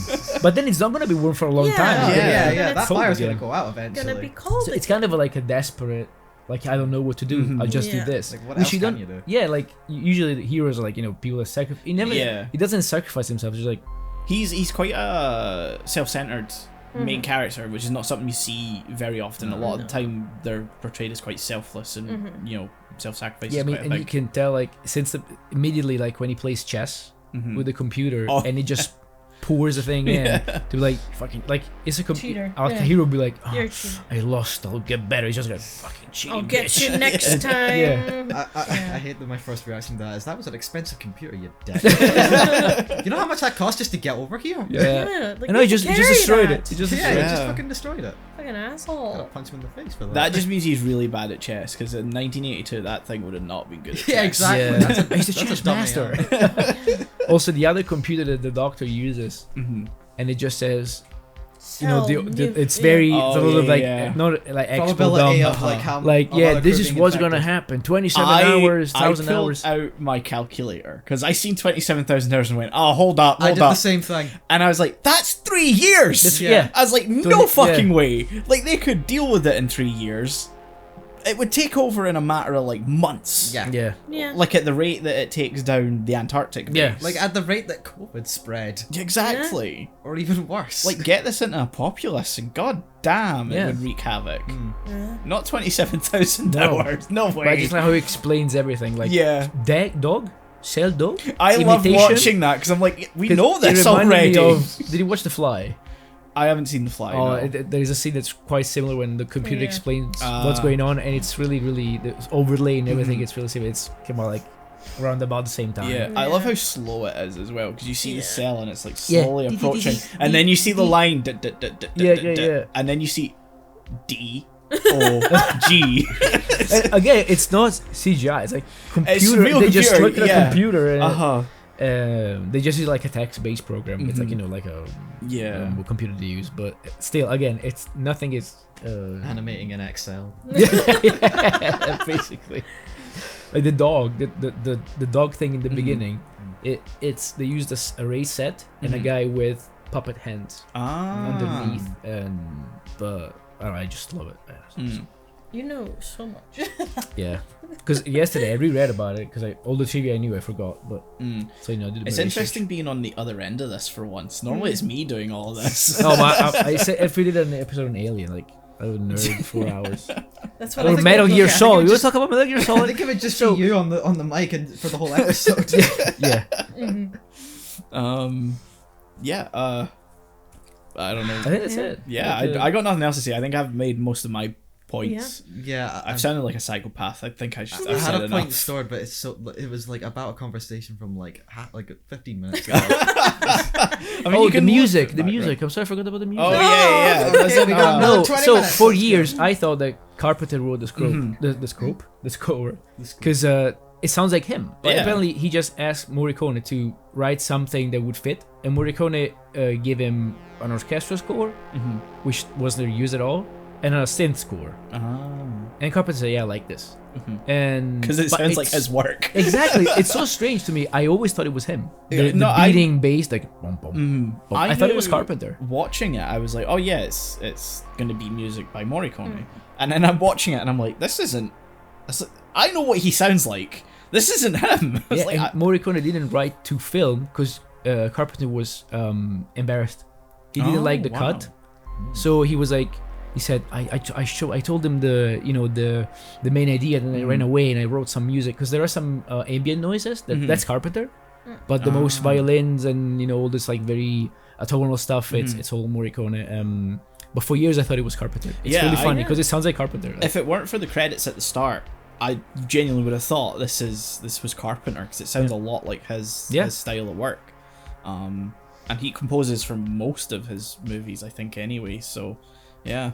D: But then it's not gonna be warm for a long
C: Yeah.
D: time.
C: Yeah,
B: Yeah,
C: yeah,
B: that
D: cold
B: fire's
D: again.
B: gonna go out eventually.
C: Gonna be cold.
D: So it's kind of like a desperate, like I don't know what to do. I'll just do
C: Yeah.
D: this.
B: Like, what
D: Which
B: else
D: he
B: can
D: don't-
B: you do?
D: Yeah, like usually the heroes are like people that sacrifice. He never.
A: Yeah.
D: He doesn't sacrifice himself. He's just like
A: He's quite a self-centered main character, which is not something you see very often. A lot of the time, they're portrayed as quite selfless and self-sacrifice.
D: yeah. I
A: is
D: mean,
A: quite a
D: and you
A: big.
D: can tell like since immediately like when he plays chess with the computer
A: Oh.
D: and he just pours the thing in to be like fucking like it's a
C: Cheater,
D: Our
C: yeah.
D: hero would be like, oh,
C: You're a cheater.
D: I lost. I'll get better. He's just like fucking cheating.
C: I'll get
D: bitch.
C: you next time.
D: Yeah.
B: I hate that my first reaction to that was an expensive computer, you dick. You know how much that cost just to get over here?
D: Yeah.
C: Yeah, like,
D: I know
C: you
D: he just
C: can
D: destroyed
C: carry
D: it.
C: that.
D: He just
B: Yeah,
D: destroyed
B: he
D: it.
B: just
A: Yeah.
B: fucking destroyed it.
C: Fucking
B: Gotta
C: asshole.
B: punch him in the face for that.
A: That just means he's really bad at chess, because in 1982 that thing would have not been good at
B: Yeah,
A: chess.
B: exactly.
D: Yeah.
B: That's a,
D: He's the
B: that's a
D: chess
B: dummy,
D: master.
B: yeah.
D: Also, the other computer that the doctor uses, and it just says, it's very
A: Oh,
D: it's a little
A: yeah,
D: like
A: yeah.
D: not like expo
B: Probability
D: dumb.
B: of like how
D: Like
B: of
D: yeah,
B: other
D: this
B: crew
D: is
B: being
D: what's gonna
B: infected.
D: happen. 27 hours, 1,000
A: pulled
D: hours.
A: out my calculator because I seen 27,000 hours and went, oh, hold up,
B: I
A: hold
B: did the
A: up.
B: same thing.
A: And I was like, that's 3 years.
D: That's-
B: Yeah.
D: yeah.
A: I was like, no
D: yeah.
A: fucking way. Like, they could deal with it in 3 years. It would take over in a matter of like months.
B: Yeah.
D: Yeah.
C: Yeah.
A: Like at the rate that it takes down the Antarctic base.
D: Yeah.
B: Like at the rate that COVID spread,
A: Exactly.
B: or even worse.
A: Like, get this into a populace and god damn, it
D: Yeah.
A: would wreak havoc.
C: Yeah.
A: Not 27,000
D: No.
A: hours. No
D: But
A: way.
D: just like how he explains everything. Like
A: Yeah.
D: dog, sell dog.
A: I love
D: imitation.
A: watching that because I'm like, we
D: 'Cause
A: know
D: it
A: this
D: reminded me
A: already.
D: of- did you watch The Fly?
A: I haven't seen The Fly.
D: Oh,
A: no.
D: there's a scene that's quite similar when the computer
C: Yeah.
D: explains what's going on, and it's really, really the overlay and everything. It's really similar. It's came out like around about the same time.
A: Yeah, I love
C: Yeah.
A: how slow it is as well because you see the
C: Yeah.
A: cell and it's like
D: Yeah.
A: slowly approaching, and then you see the line,
D: Yeah.
A: and then you see D O G.
D: Again, it's not CGI. It's like computer.
A: real
D: they just
A: computer,
D: look at
A: yeah.
D: a computer and
A: huh.
D: they just use like a text-based program. It's like like a
A: Yeah.
D: computer to use, but still, again, it's nothing is
B: animating in Excel.
D: yeah, basically. Like the dog, the dog thing in the beginning, it's they used this array set and a guy with puppet hands underneath, and but I don't know, I just love it.
C: You know so much.
D: Yeah, because yesterday I reread about it because all the trivia I knew I forgot, but so I did a bit
A: It's
D: of
A: interesting being on the other end of this for once. Normally it's me doing all of this.
D: research. No, I said if we did an episode on Alien, like I would nerd 4 hours.
C: That's what I
D: Or
C: think.
D: Metal
C: we'll
D: Gear
C: look at.
D: Solid. You
B: just-
D: want to talk about Metal Gear
B: I
D: Solid?
B: think it would just be you on the mic and for the whole episode.
D: Yeah.
A: Yeah. I don't know.
D: I think that's it.
A: Yeah,
D: Like,
A: I got nothing else to say. I think I've made most of my points.
B: Yeah,
A: I've sounded like a psychopath. I think I've
B: I had
A: said
B: a point
A: enough.
B: stored, but it was like about a conversation from like 15 minutes ago.
A: I mean,
D: Oh,
A: you
D: the
A: can
D: music,
A: look
D: the
A: at
D: music. I'm sorry, I forgot about the music.
A: Oh yeah.
B: okay,
A: Listen,
B: we got
D: No,
B: 20
D: so
B: minutes.
D: for years I thought that Carpenter wrote the scope, the score, because it sounds like him. But
A: Yeah.
D: apparently he just asked Morricone to write something that would fit, and Morricone gave him an orchestral score, which wasn't used at all. and a synth score. And Carpenter said, "Yeah, I like this." And
A: Because it
D: but
A: sounds like
D: it's-
A: his work.
D: Exactly. It's so strange to me. I always thought it was him. The
A: No, I-
D: beating bass, like boom, boom, boom. I thought it was
A: knew
D: Carpenter.
A: Watching it, I was like, oh yeah, it's going to be music by Morricone. And then I'm watching it and I'm like, I know what he sounds like. This isn't him. It's
D: Yeah,
A: like,
D: and Morricone didn't write to film because Carpenter was embarrassed. He didn't like the
A: wow.
D: cut, so he was like, he said, I told him the main idea, and then I ran away and I wrote some music because there are some ambient noises that's Carpenter, but the most violins and all this like very atonal stuff, it's all Morricone. But for years I thought it was Carpenter. It's really funny because it sounds like Carpenter. Like,
A: if it weren't for the credits at the start, I genuinely would have thought this was Carpenter because it sounds a lot like his style of work. And he composes for most of his movies, I think, anyway. So, yeah,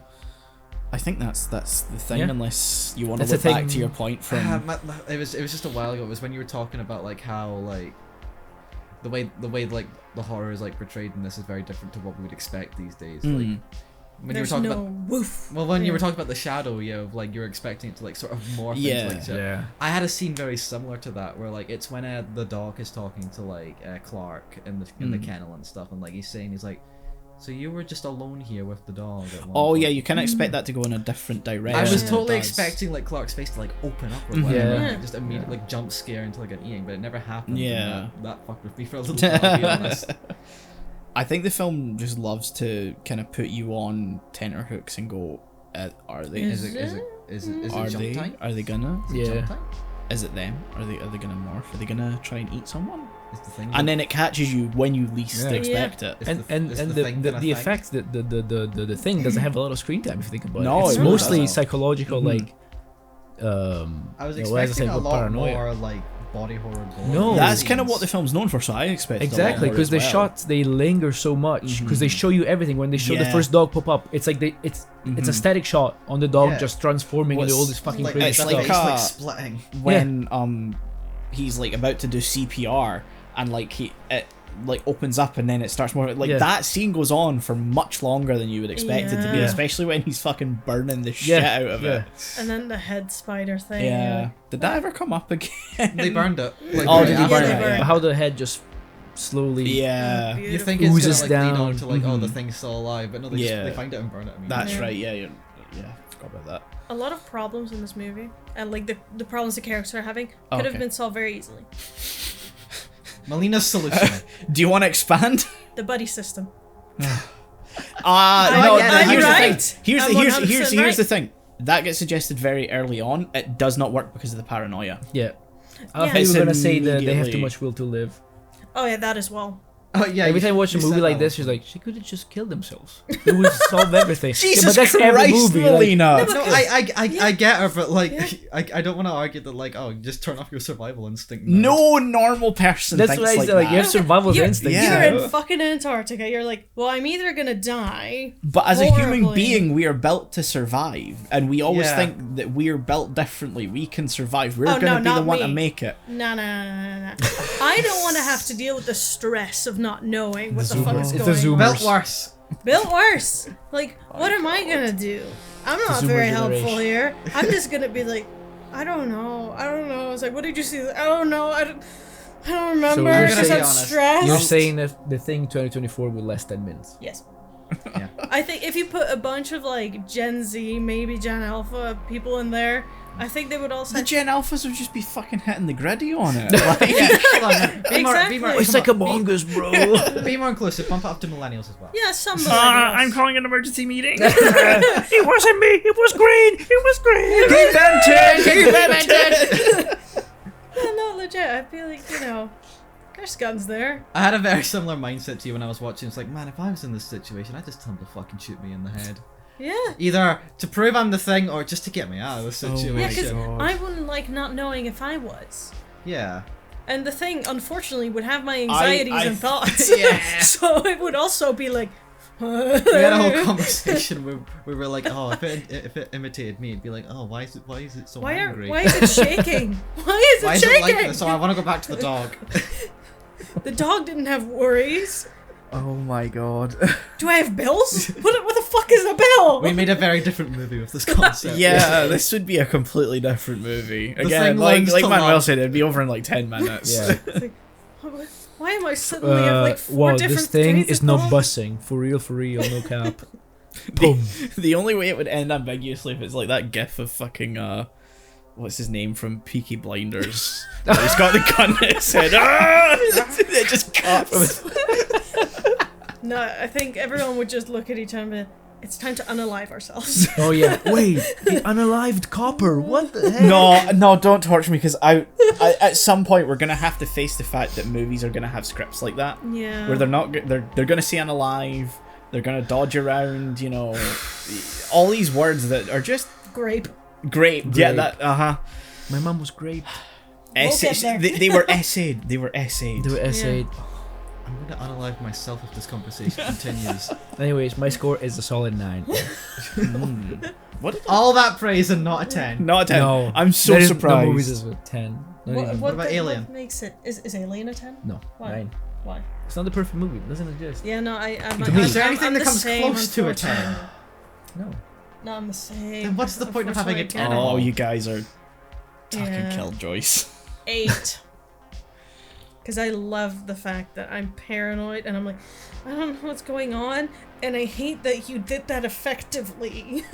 A: I think that's the thing.
D: Yeah.
A: Unless you want to
D: That's
A: look
D: the
A: back
D: thing.
A: to your point from
B: It was just a while ago. It was when you were talking about like how like the way like the horror is like portrayed in this is very different to what we would expect these days. Like when
C: There's
B: you were talking
C: no
B: about
C: woof.
B: well, when you
C: Yeah.
B: were talking about the shadow, of like you're expecting it to like sort of morph
A: Yeah.
B: into like shit.
D: yeah.
B: I had a scene very similar to that where like it's when the dog is talking to like Clark in the kennel and stuff, and like he's like, so you were just alone here with the dog. At one
A: Oh
B: point."
A: yeah, you can expect that to go in a different direction.
B: I was
A: than it
B: totally
A: does.
B: expecting like Clark's face to like open up or
A: Mhm.
B: whatever,
D: Yeah.
B: and just immediately like jump scare into like an eating, but it never happened. and
A: Yeah.
B: that fucked with me for a little bit. I'll be honest.
A: I think the film just loves to kind of put you on tenterhooks and go, are they?
B: Is it
A: Are
B: jump
A: they?
B: time?
A: Are they gonna?
B: Is it
D: Yeah.
B: jump time?
A: Is it them? Are they gonna morph? Are they gonna try and eat someone?
B: Is the thing?
A: And then it catches you when you least
D: Yeah.
A: expect it.
B: Is
D: And
B: the-
D: and
B: is
D: and
B: the
D: the
B: thing
D: the,
B: gonna
D: the
B: affect?
D: effects, the thing doesn't have a lot of screen time if you think about
A: No,
D: it. It's
A: it really
D: mostly
A: doesn't.
D: psychological, like
B: I was
D: you know, as I
B: expecting
D: said,
B: a
D: with
B: lot
D: paranoia.
B: more like body horror. gore
D: No.
A: That's kind of
B: scenes.
A: what the film's known for, so I expected
D: Exactly,
A: because
D: because the shots they linger so much because they show you everything. When they show the
A: Yeah.
D: first dog pop up, it's like it's a static shot on the dog
B: Yeah.
D: just transforming into all this fucking
B: like,
D: crazy
A: it's
B: the
D: stuff.
A: like
B: face,
A: a-
B: like splitting.
A: when he's like about to do CPR and like it like opens up and then it starts more like
D: Yeah.
A: that scene goes on for much longer than you would expect it to be,
C: Yeah.
A: especially when he's fucking burning the shit out of it.
C: And then the head spider thing.
A: Yeah. Did that ever come up again?
B: They burned it. Like,
A: Oh,
B: right
A: did they
B: after
A: burn
B: that.
A: it? Yeah.
D: How the head just slowly.
A: Yeah.
B: You
C: Beautiful.
B: think it's
D: Oozes
B: gonna like lead
D: down.
B: on to like, oh, the
A: Mhm.
B: thing's still alive, but no, they
A: Yeah.
B: they find it and burn it.
A: That's
C: Yeah.
A: right. Yeah. Yeah. Forgot about that.
C: A lot of problems in this movie, and like the problems the characters are having,
A: Oh,
C: could
A: okay.
C: have been solved very easily.
B: Melina's solution.
A: Do you want to expand?
C: The buddy system.
A: No.
B: I'm
A: Here's
C: right.
A: the thing.
C: I'm 100%
A: Here's the
C: right.
A: thing. That gets suggested very early on. It does not work because of the paranoia.
D: Yeah. I
C: Yeah.
D: thought you
A: It's
D: were gonna say that they have too
A: immediately-
D: much will to live.
C: Oh yeah, that as well.
B: Oh yeah.
D: Every
B: you-
D: time I watch a
B: you
D: movie
B: said
D: like
B: that
D: this,
B: one.
D: she's like, she could have just killed themselves. It would solve everything.
A: Jesus
D: but that's
A: Christ,
D: every movie. Like,
A: Melina.
B: No, I get her, but like,
C: Yeah.
B: I don't want to argue that like, oh, just turn off your survival instinct.
A: No normal person
D: that's
A: thinks
D: what I
A: like
D: said. Like,
A: that.
D: you have survival
C: You're-
D: instinct.
A: Yeah.
C: You're in fucking Antarctica. You're like, well, I'm either gonna die.
A: But as a human
C: horribly.
A: being, we are built to survive, and we always
B: Yeah.
A: think that we are built differently. We can survive. We're
C: Oh,
A: gonna
C: no,
A: be the
C: not
A: one
C: me.
A: to make it.
C: No. I don't want to have to deal with the stress of not knowing what the fuck is
D: It's
C: going
D: the
C: on.
D: Zoomers.
B: Built worse.
C: Built worse. Like, what am I gonna do? I'm not
D: Zoomer
C: very
D: generation.
C: helpful here. I'm just gonna be like, I don't know. It's like, what did you see? I don't know. I don't remember.
D: you're
C: I just
D: saying-
C: had stress.
D: You're saying that the thing 2024 will last 10 minutes.
C: Yes.
B: Yeah.
C: I think if you put a bunch of like Gen Z, maybe Gen Alpha people in there, I think they would all
A: The
C: say.
A: Gen Alphas would just be fucking hitting the gritty on it. Like,
B: Yeah, come on, man. Be more,
C: Exactly.
B: be more,
D: It's
B: come
D: like a
B: on,
D: mongoose, bro.
B: be more inclusive. Bump it up to millennials as well.
C: Yeah, some millennials.
A: calling an emergency meeting.
D: It wasn't me. It was green. It was green.
C: Yeah, no, legit. I feel like, there's guns there.
B: I had a very similar mindset to you when I was watching. It's like, man, if I was in this situation, I'd just tell him to fucking shoot me in the head.
C: Yeah.
B: Either to prove I'm the thing or just to get me out of the
A: Oh my
C: Yeah, because
B: situation.
C: I wouldn't like not knowing if I was.
B: Yeah.
C: And the thing, unfortunately, would have my anxieties
A: I-
C: and thoughts.
B: Yeah.
C: So it would also be like.
B: We had a whole conversation where we were like, oh, if it imitated me, it'd be like, oh, why is it so angry?
C: Why is it shaking? Why is
B: Why
C: it
B: is it
C: shaking?
B: like this? Oh, I want to go back to the dog.
C: The dog didn't have worries.
A: Oh my god.
C: Do I have bills? What the fuck is a bill?
B: We made a very different movie with this concept.
A: Yeah, this would be a completely different movie.
B: The
A: Again,
B: thing
A: like
B: learns to
A: Manuel
B: love.
A: said, it'd be over in like 10 minutes.
D: Yeah.
C: It's like, why am I suddenly have like 4
D: wow,
C: different
D: this thing
C: things
D: is
C: at
D: not
C: home?
D: bussing. For real, no cap. Boom.
A: The only way it would end ambiguously if it's like that gif of fucking what's his name from Peaky Blinders. He's got the gun in his head. Ah! It just cuts.
C: No, I think everyone would just look at each other and be, it's time to unalive ourselves.
D: Oh yeah. Wait, the unalived copper. What the heck?
A: No, don't torture me because I at some point we're gonna have to face the fact that movies are gonna have scripts like that
C: Yeah.
A: where they're gonna say unalive, they're gonna dodge around, you know, all these words that are just
C: Grape.
A: great. Yeah,
D: Grape.
A: that
D: My mom was great.
C: get there.
A: They were essayed. They were essayed.
D: They were essayed.
B: I'm gonna unalive myself if this conversation continues.
D: Anyways, my score is a solid 9.
A: What?
B: All that praise and not a 10.
A: Not a 10.
D: No,
A: I'm so
D: there is
A: surprised.
D: No movies is a 10. Not even.
B: What about Alien?
C: What makes it? Is Alien a 10?
D: No,
C: Why?
D: 9.
C: Why?
D: It's not the perfect movie. It doesn't exist.
C: Yeah, no, I'm
D: To me.
B: Is there
C: I'm
B: anything
C: the
B: that comes
C: same,
B: close to a 10?
C: unfortunately.
D: No.
C: No, I'm the same.
B: Then what's the point of having a
C: Unfortunately,
B: 10?
A: Oh, you guys are fucking
C: Yeah.
A: killjoys.
C: 8. Because I love the fact that I'm paranoid and I'm like, I don't know what's going on, and I hate that you did that effectively.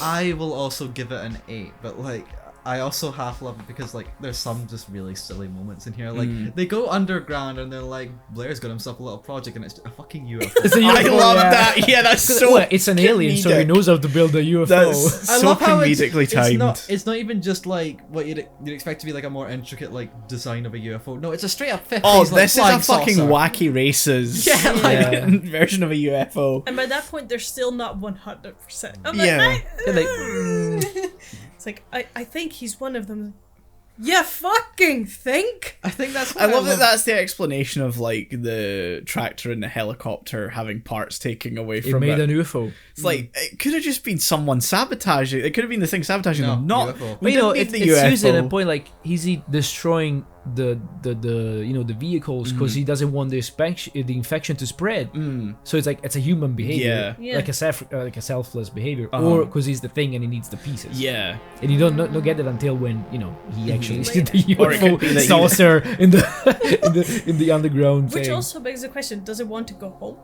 B: I will also give it an 8, but like I also half love it because like there's some just really silly moments in here. Like they go underground and they're like, Blair's got himself a little project and it's a fucking UFO.
D: It's a
A: I
D: UFO,
A: love
D: yeah.
A: that. Yeah, that's so.
D: Well, it's an alien, so he
A: comedic.
D: knows how to build a UFO.
A: That's
B: I
A: so
B: love how
A: comedically timed.
B: It's not even just like what you'd expect to be like a more intricate like design of a UFO. No, it's a straight up 50s.
A: Oh,
B: like,
A: this is a
B: flying
A: fucking
B: saucer.
A: wacky races.
B: Yeah,
D: like-
A: version of a UFO.
C: And by that point, they're still not 100%. I'm
A: Yeah.
C: like,
D: They're like,
C: it's like, I think he's one of them. You fucking think?
B: I think that's.
A: I
B: What
A: love that that's the explanation of like the tractor and the helicopter having parts taken away
D: it
A: from
D: made
A: it.
D: an UFO.
A: It's like it could have just been someone sabotaging. It could have been the thing sabotaging
B: No,
A: them. Not
B: UFO.
A: we
D: But you know,
A: didn't need
D: it's
A: the
D: used at a
A: UFO.
D: point like he's destroying the you know the vehicles because he doesn't want the infection to spread. So it's like it's a human behavior,
C: Yeah.
D: like a selfless behavior,
A: Uh-huh.
D: or because he's the thing and he needs the pieces.
A: Yeah.
D: And you don't not get it until when you know he actually
C: Later.
D: did the
A: Or it could be
D: UFO
A: that you-
D: saucer in the in the underground
C: Which
D: thing,
C: also begs the question, does it want to go home?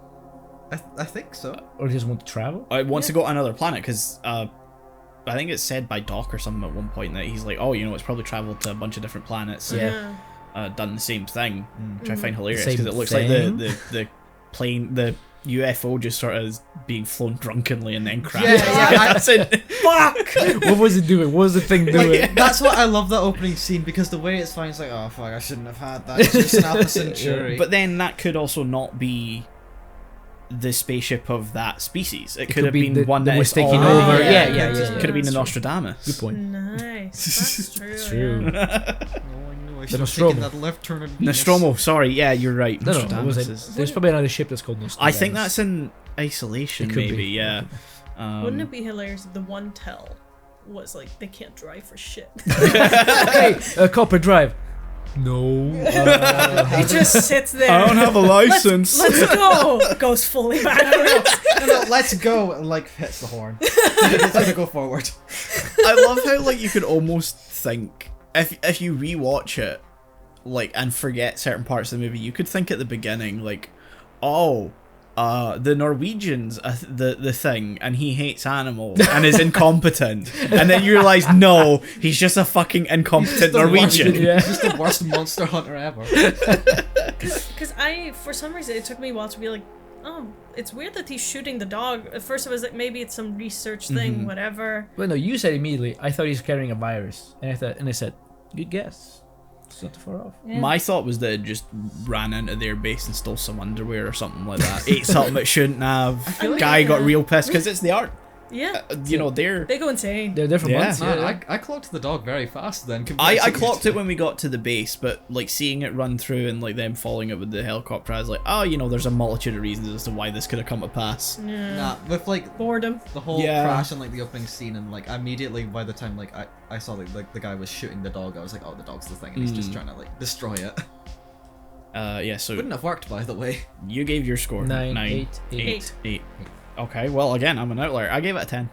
B: I think so.
D: or he just want to travel.
A: It wants
C: Yeah.
A: to go to another planet because I think it's said by Doc or something at one point that he's like, oh, you know, it's probably traveled to a bunch of different planets.
D: Yeah.
A: Done the same thing, which I find hilarious
D: Same
A: because it looks
D: thing?
A: like the plane, the UFO just sort of being flown drunkenly and then crashed.
B: Yeah,
A: That's it.
C: Fuck!
D: What was it doing? What was the thing doing?
B: Like, that's what I love that opening scene because the way it's fine, it's like, oh fuck, I shouldn't have had that. It's just half a century.
A: But then that could also not be the spaceship of that species. It could
D: could
A: have
D: be
A: been
D: the-
A: one
D: that
A: that
D: was
A: is
D: taking
A: all-
D: over.
B: Yeah,
D: Yeah,
B: yeah,
D: yeah,
B: yeah.
D: yeah.
A: Could have been the
C: That's true.
A: Nostradamus.
D: Good point.
C: Nice. That's true.
D: It's true.
B: Oh, I know, I should have
D: Nostromo.
B: taken that left turn at Venus.
A: Nostromo, sorry, yeah, you're right.
D: No,
A: Nostradamus
D: it was
A: is-
D: there's probably another ship that's called Nostradamus.
A: I think that's in Isolation,
D: It could
A: maybe,
D: be.
A: yeah.
C: Wouldn't it be hilarious if the one tell was like, they can't drive for shit?
D: Hey, Copper Drive. No.
C: He just sits there.
A: I don't have a license.
C: Let's go! Goes fully backwards.
B: No, let's go, and like hits the horn. It's gonna go forward.
A: I love how like you could almost think if you rewatch it, like and forget certain parts of the movie, you could think at the beginning like, oh, the Norwegians the thing, and he hates animals and is incompetent, and then you realize no, he's just a fucking incompetent Norwegian.
D: Yeah.
B: He's the worst monster hunter ever.
C: Because for some reason, it took me a while to be like, oh, it's weird that he's shooting the dog. At first, I was like, maybe it's some research thing, whatever.
D: Well, no, you said immediately. I thought he's carrying a virus, and I said, good guess. It's not too far off.
C: Yeah.
A: My thought was that it just ran into their base and stole some underwear or something like that. Ate something it shouldn't have.
C: feel like-
A: Guy got
C: Yeah.
A: real pissed because it's the art.
C: Yeah.
A: You know, they're.
C: They go insane.
D: They're different
A: Yeah.
D: ones.
B: Man, I clocked the dog very fast then.
A: I clocked it when we got to the base, but like seeing it run through and like them following it with the helicopter, I was like, oh, you know, there's a multitude of reasons as to why this could have come to pass.
C: Yeah.
B: Nah, with like
C: Boredom.
B: the whole
A: Yeah.
B: crash and like the opening scene and like immediately by the time like I saw like the guy was shooting the dog, I was like, oh, the dog's the thing and he's just trying to like destroy it.
A: Yeah, so
B: Wouldn't have worked, by the way.
A: you gave your score.
D: 9,
A: 8.
D: 8.
A: 8. Okay, well, again, I'm an outlier. I gave it a 10.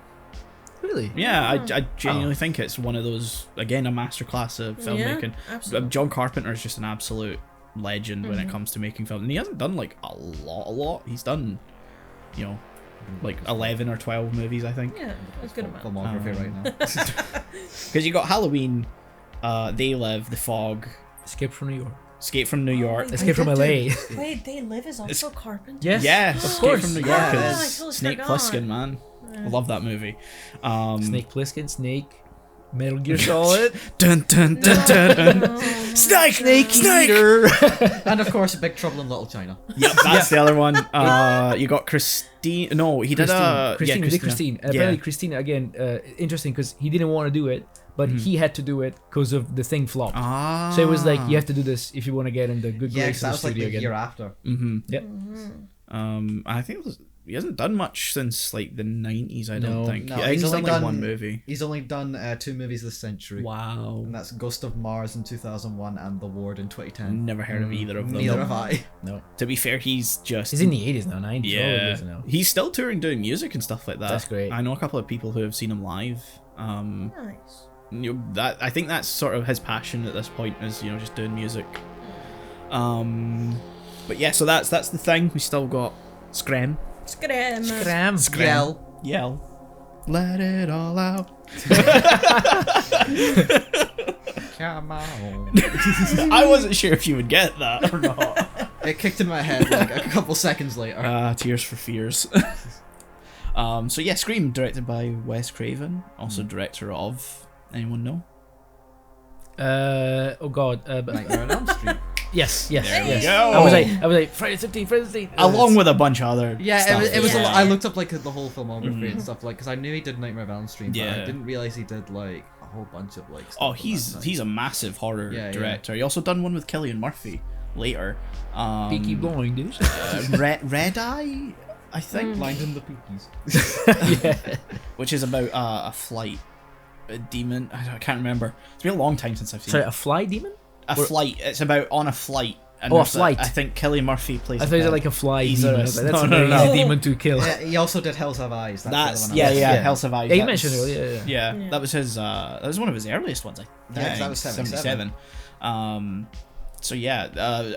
D: Really?
A: Yeah, I genuinely think it's one of those, again, a masterclass of filmmaking.
C: absolutely.
A: John Carpenter is just an absolute legend when it comes to making film. And he hasn't done, like, a lot. He's done, you know, like 11 or 12 movies, I think.
C: Yeah, that's a good amount.
B: Filmography right now.
A: Because you got Halloween, They Live, The Fog,
D: Escape from New York.
A: Escape from New York.
C: wait,
D: Escape from
C: did
D: LA.
C: Wait, They Live is also Carpenter?
D: Yes.
A: Yeah,
D: of
A: Escape
D: course.
A: from New York
C: Yeah.
A: is
C: I totally
A: Snake
C: forgot.
A: Plissken, man. I love that movie.
D: Snake Plissken, Snake, Metal Gear Solid.
A: Dun dun dun dun dun. Snake, snake,
D: Eater.
B: And of course, Big Trouble in Little China.
A: Yep, that's the other one. You got Christine. No, he did
D: Christine.
A: Christina.
D: Apparently, Christina again. Interesting because he didn't want to do it, but he had to do it because of the thing flopped.
A: Ah.
D: So it was like you have to do this if you want to get in the good
B: Yeah,
D: graces
B: that
D: of
B: was
D: the
B: like
D: studio
B: the
D: again.
B: year after.
A: Mm-hmm.
D: Yep.
A: I think he hasn't done much since like the 90s. I don't
D: No.
A: think.
B: No,
A: I think
B: he's
A: he's
B: only
A: done like
B: done-
A: one movie.
B: He's only done 2 movies this century.
A: Wow.
B: And that's Ghost of Mars in 2001 and The Ward in 2010.
A: Never heard of either of them.
B: Neither have I.
D: No,
A: To be fair, he's just.
D: he's in the 80s now, 90s.
A: Yeah,
D: Now.
A: he's still touring, doing music and stuff like that.
D: That's great.
A: I know a couple of people who have seen him live.
C: Nice.
A: That I think that's sort of his passion at this point is just doing music. But yeah, so that's the thing. We still got Scram.
C: Scram.
A: Yell. Let it all out.
B: Come on.
A: I wasn't sure if you would get that or not.
B: It kicked in my head like a couple seconds later.
A: Tears for Fears. So yeah, Scream, directed by Wes Craven, also director of. Anyone know?
D: Oh God.
B: Nightmare on Elm Street.
D: Yes.
A: There
D: Yes.
A: we go.
D: I was like Friday the 13th. Friday the 13th.
A: Along with a bunch of other.
B: Yeah,
A: stuff.
B: it was.
C: Yeah.
B: I looked up like the whole filmography and stuff like because I knew he did Nightmare on Elm Street, but
A: Yeah.
B: I didn't realize he did like a whole bunch of like. Stuff
A: Oh,
B: at that
A: he's
B: time.
A: a massive horror
B: Yeah, yeah.
A: director. He also done one with Cillian Murphy later.
D: Peaky Blinders.
A: Red Eye, I think,
B: Blind in the Peakies.
D: Yeah.
A: which is about a flight, a demon. I can't remember. It's been a long time since I've seen
D: Sorry,
A: it.
D: a fly demon?
A: Flight. It's about on a flight. And
D: Oh, a
A: there's
D: flight.
A: I think Cillian Murphy plays.
D: I
A: a
D: thought you
A: bit.
D: were like a fly
A: He's
D: demon.
A: a-
D: I was like, that's
A: no,
D: a
A: no,
D: very
A: no.
D: easy demon to kill.
B: Yeah, he also did Hills Have Eyes.
A: That's
B: the other one I
A: yeah.
B: was-
A: Hell's Have Eyes.
D: Yeah, you
A: That
D: mentioned
A: was-
D: it earlier. Yeah.
A: Yeah, that was his. That was one of his earliest ones. I think.
B: Yeah, that was 77.
A: So yeah,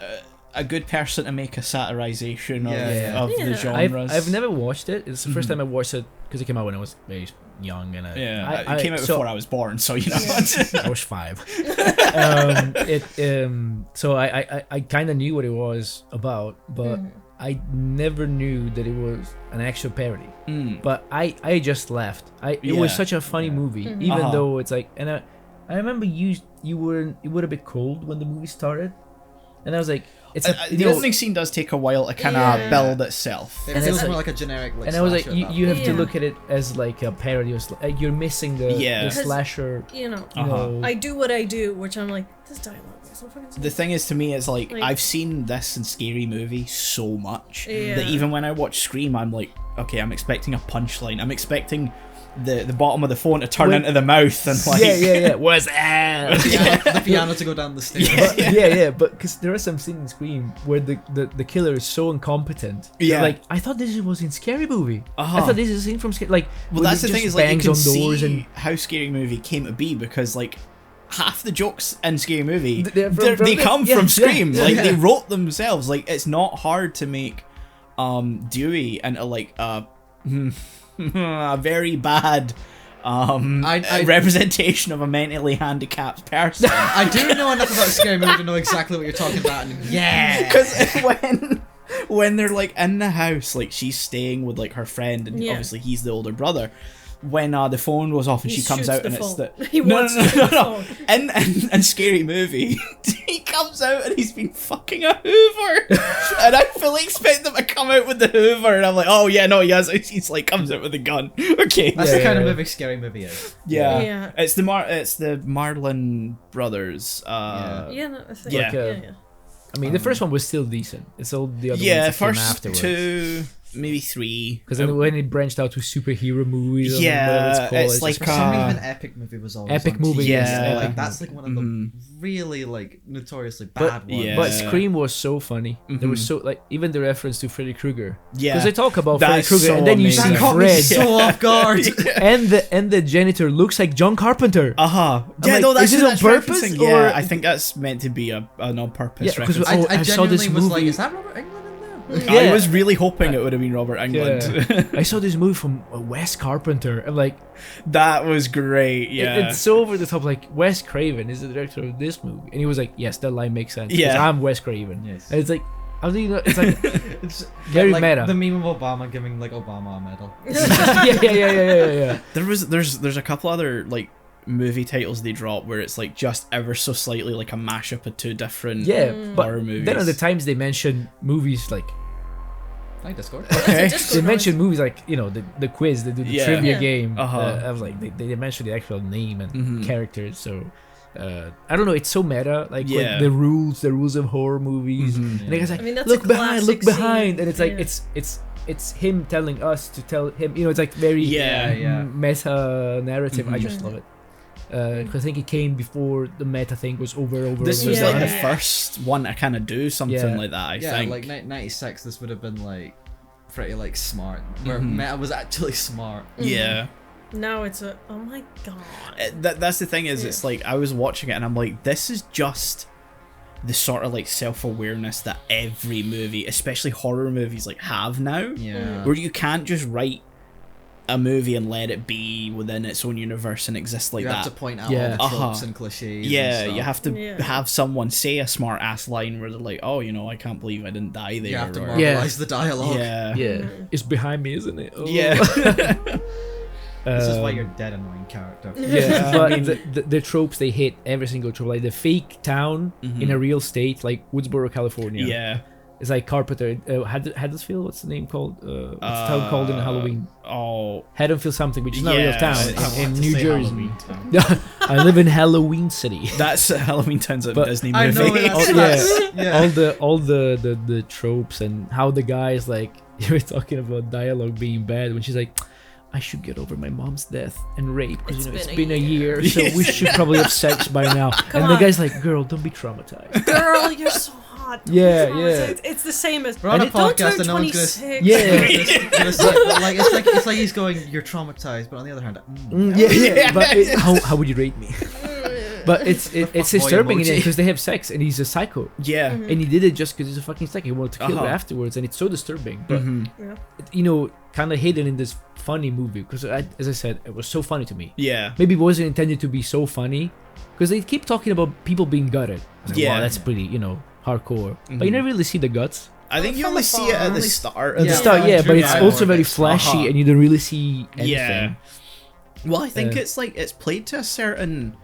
A: a good person to make a satirization
B: Yeah,
A: of
C: yeah.
A: the genres.
D: I've never watched it. It's the first time I watched it because it came out when I was very young and
A: Yeah, it came out before I was born, so you know.
D: I was 5. So I kind of knew what it was about, but I never knew that it was an actual parody. But I just laughed. It was
A: Yeah.
D: such a funny movie, even though it's like, and I remember you were a bit cold when the movie started, and I was like, it's
A: The opening scene does take a while to kind of
C: Yeah.
A: build itself.
B: It
D: And
B: feels
D: it's
B: more
D: like-
B: like a generic. Like,
D: and I was like,
B: slasher at that
D: you have
B: point.
D: to
C: Yeah.
D: look at it as like a parody. Of you're missing the
A: Yeah.
D: slasher.
C: You know,
D: You know,
C: I do what I do, which I'm like, this dialogue is so fucking
A: The thing is, to me, it's like
C: Like-
A: I've seen this in Scary Movie so much
C: Yeah.
A: that even when I watch Scream, I'm like, okay, I'm expecting a punchline. I'm expecting the bottom of the phone to turn into the mouth and like.
D: yeah. What's that?
B: The piano to go down the stairs.
D: But because there are some scenes in Scream where the killer is so incompetent.
A: Yeah.
D: Like I thought this was in Scary Movie.
A: Uh-huh.
D: I thought this is a scene from Scary. Like,
A: Well,
D: where
A: that's
D: he
A: the thing
D: just
A: is like you
D: bangs
A: can
D: on doors
A: see
D: and
A: how Scary Movie came to be because like half the jokes in Scary Movie
D: They're from
A: they
D: this.
A: come
D: Yeah,
A: from
D: yeah,
A: Scream.
D: yeah.
A: Like they wrote themselves. Like it's not hard to make Dewey into like a very bad representation of a mentally handicapped person.
B: I do know enough about Scary Movie to know exactly what you're talking about. And yeah,
A: Because when they're like in the house, like she's staying with like her friend, and
C: Yeah.
A: obviously he's the older brother. When the phone goes off and
C: He
A: she comes
C: shoots
A: out
C: the
A: and it's
C: phone.
A: the
C: He wants to shoot the phone.
A: in Scary Movie, he comes out and he's been fucking a Hoover, and I fully expect them to come out with the Hoover, and I'm like, oh yeah, no, he has. He's like comes out with a gun. Okay,
B: that's
D: Yeah,
B: the kind of
D: yeah.
B: movie Scary Movie is.
A: yeah.
C: Yeah.
A: It's the Marlon brothers.
C: Yeah, no, I think,
A: Yeah.
C: yeah.
D: I mean, the first one was still decent. It's all the other
A: Yeah,
D: ones that came
A: first
D: afterwards.
A: two. maybe 3.
D: Because then when it branched out to superhero movies, or
A: Yeah,
D: whatever it's called,
A: it's like
B: For some reason, epic movie was always
D: Epic
B: on
D: movie,
B: TV.
A: yes,
B: Like
A: epic
B: that's like one of the really like notoriously bad ones.
A: yeah.
D: But Scream was so funny. There was so like even the reference to Freddy Krueger.
A: Yeah.
D: Because they talk about Freddy
A: That's
D: Krueger,
A: so
D: and then you
A: amazing.
D: see
B: That caught me
D: Fred,
B: so off guard.
D: and the janitor looks like John Carpenter.
A: Yeah,
D: like,
A: no, that's
D: is it on
A: that's
D: purpose,
A: referencing-
D: or-
A: Yeah, I think that's meant to be an on-purpose
D: Yeah, 'cause
A: reference.
D: Oh,
B: I
D: I saw this
B: genuinely was like,
D: movie.
B: is that Robert Englund in there?
A: I
D: Yeah.
A: was really hoping it would have been Robert Englund.
D: Yeah. I saw this movie from Wes Carpenter. I'm like,
A: That was great. Yeah.
D: it's so over the top. Like Wes Craven is the director of this movie, and he was like, "Yes, that line makes sense. 'cause
A: Yeah.
D: I'm Wes Craven."
B: Yes.
D: And it's like, I don't know. It's like
B: It's
D: very
B: like
D: meta.
B: The meme of Obama giving like Obama a medal.
D: yeah.
A: There's a couple other like movie titles they drop where it's like just ever so slightly like a mashup of 2 different
D: Yeah, but
A: horror movies.
D: then at the times they mention movies like
B: Hi, Discord.
A: Okay.
D: they mention movies like the quiz, they do the
A: Yeah.
D: trivia
C: Yeah.
D: game.
A: Uh-huh.
D: I was like they mention the actual name and characters. So I don't know. It's so meta. Like
A: Yeah.
D: the rules of horror movies. And the guy's like,
C: I mean, that's
D: look
C: a
D: behind, look
C: classic
D: behind,
C: scene.
D: and it's like
C: Yeah.
D: it's him telling us to tell him. It's like very
A: Yeah.
D: meta narrative. I just love it. 'Cause I think it came before the meta thing was over.
A: This was
C: Yeah.
A: like the first one to kind of do something
D: Yeah.
A: like that. I
B: Yeah,
A: think.
B: like 96. This would have been like pretty like smart, where meta was actually smart.
A: Yeah.
C: Now it's oh my god.
A: That's the thing is, it's like I was watching it and I'm like, this is just the sort of like self-awareness that every movie, especially horror movies, like have now.
B: Yeah.
A: Where you can't just write a movie and let it be within its own universe and exist like
B: You
A: that.
B: have to point out
D: Yeah.
B: all the tropes
A: Uh-huh.
B: and cliches.
A: Yeah,
B: and stuff.
A: you have to
C: Yeah.
A: have someone say a smart ass line where they're like, "Oh, I can't believe I didn't die there."
B: You have to
A: or-
B: normalize the dialogue.
A: yeah,
D: Yeah, it's behind me, isn't it? Oh.
A: yeah.
B: This is why you're dead annoying character.
D: Yeah, but the tropes they hit every single trope, like the fake town in a real state, like Woodsboro, California.
A: yeah.
D: It's like Carpenter, Haddonfield. What's the name called? What's the town called in Halloween?
A: Oh,
D: Haddonfield something, which is not a
A: Yeah,
D: real town
A: I
D: in
B: to
D: New
B: say
D: Jersey.
B: Halloween Town.
D: I live in Halloween City.
A: that's Halloween Town's a
D: But-
A: Disney
B: I
A: movie.
B: know that's,
D: Yeah. all the tropes and how the guys like you were talking about dialogue being bad when she's like, I should get over my mom's death and rape because it's been a year, so we should probably have sex by now.
C: Come
D: and the
C: on.
D: guy's like, girl, don't be traumatized.
C: Girl, you're so hot. Don't
D: Yeah,
C: be
D: yeah.
C: traumatized. It's the same as
B: We're on a
C: don't
B: podcast
C: turn
B: and no one's
C: 26.
D: Yeah.
B: like it's like he's going, you're traumatized, but on the other hand,
D: Yeah. But how would you rate me? But it's
B: fuckboy
D: disturbing in it
B: emoji.
D: because they have sex and he's a psycho.
A: Yeah.
D: And he did it just because he's a fucking psycho. He wanted to kill her
A: Uh-huh.
D: afterwards, and it's so disturbing. But
C: Yeah.
D: kind of hidden in this funny movie because, as I said, it was so funny to me.
A: Yeah.
D: Maybe it wasn't intended to be so funny because they keep talking about people being gutted. I was like,
A: Yeah.
D: wow, that's pretty, hardcore. But you never really see the guts.
A: I think you
C: From
A: only see it at the
C: afar.
A: start.
D: At the
B: Yeah.
D: start, yeah, but it's
A: Yeah.
D: also very flashy,
A: Uh-huh.
D: and you don't really see anything.
A: Yeah. Well, I think
D: Uh,
A: it's like it's played to a certain,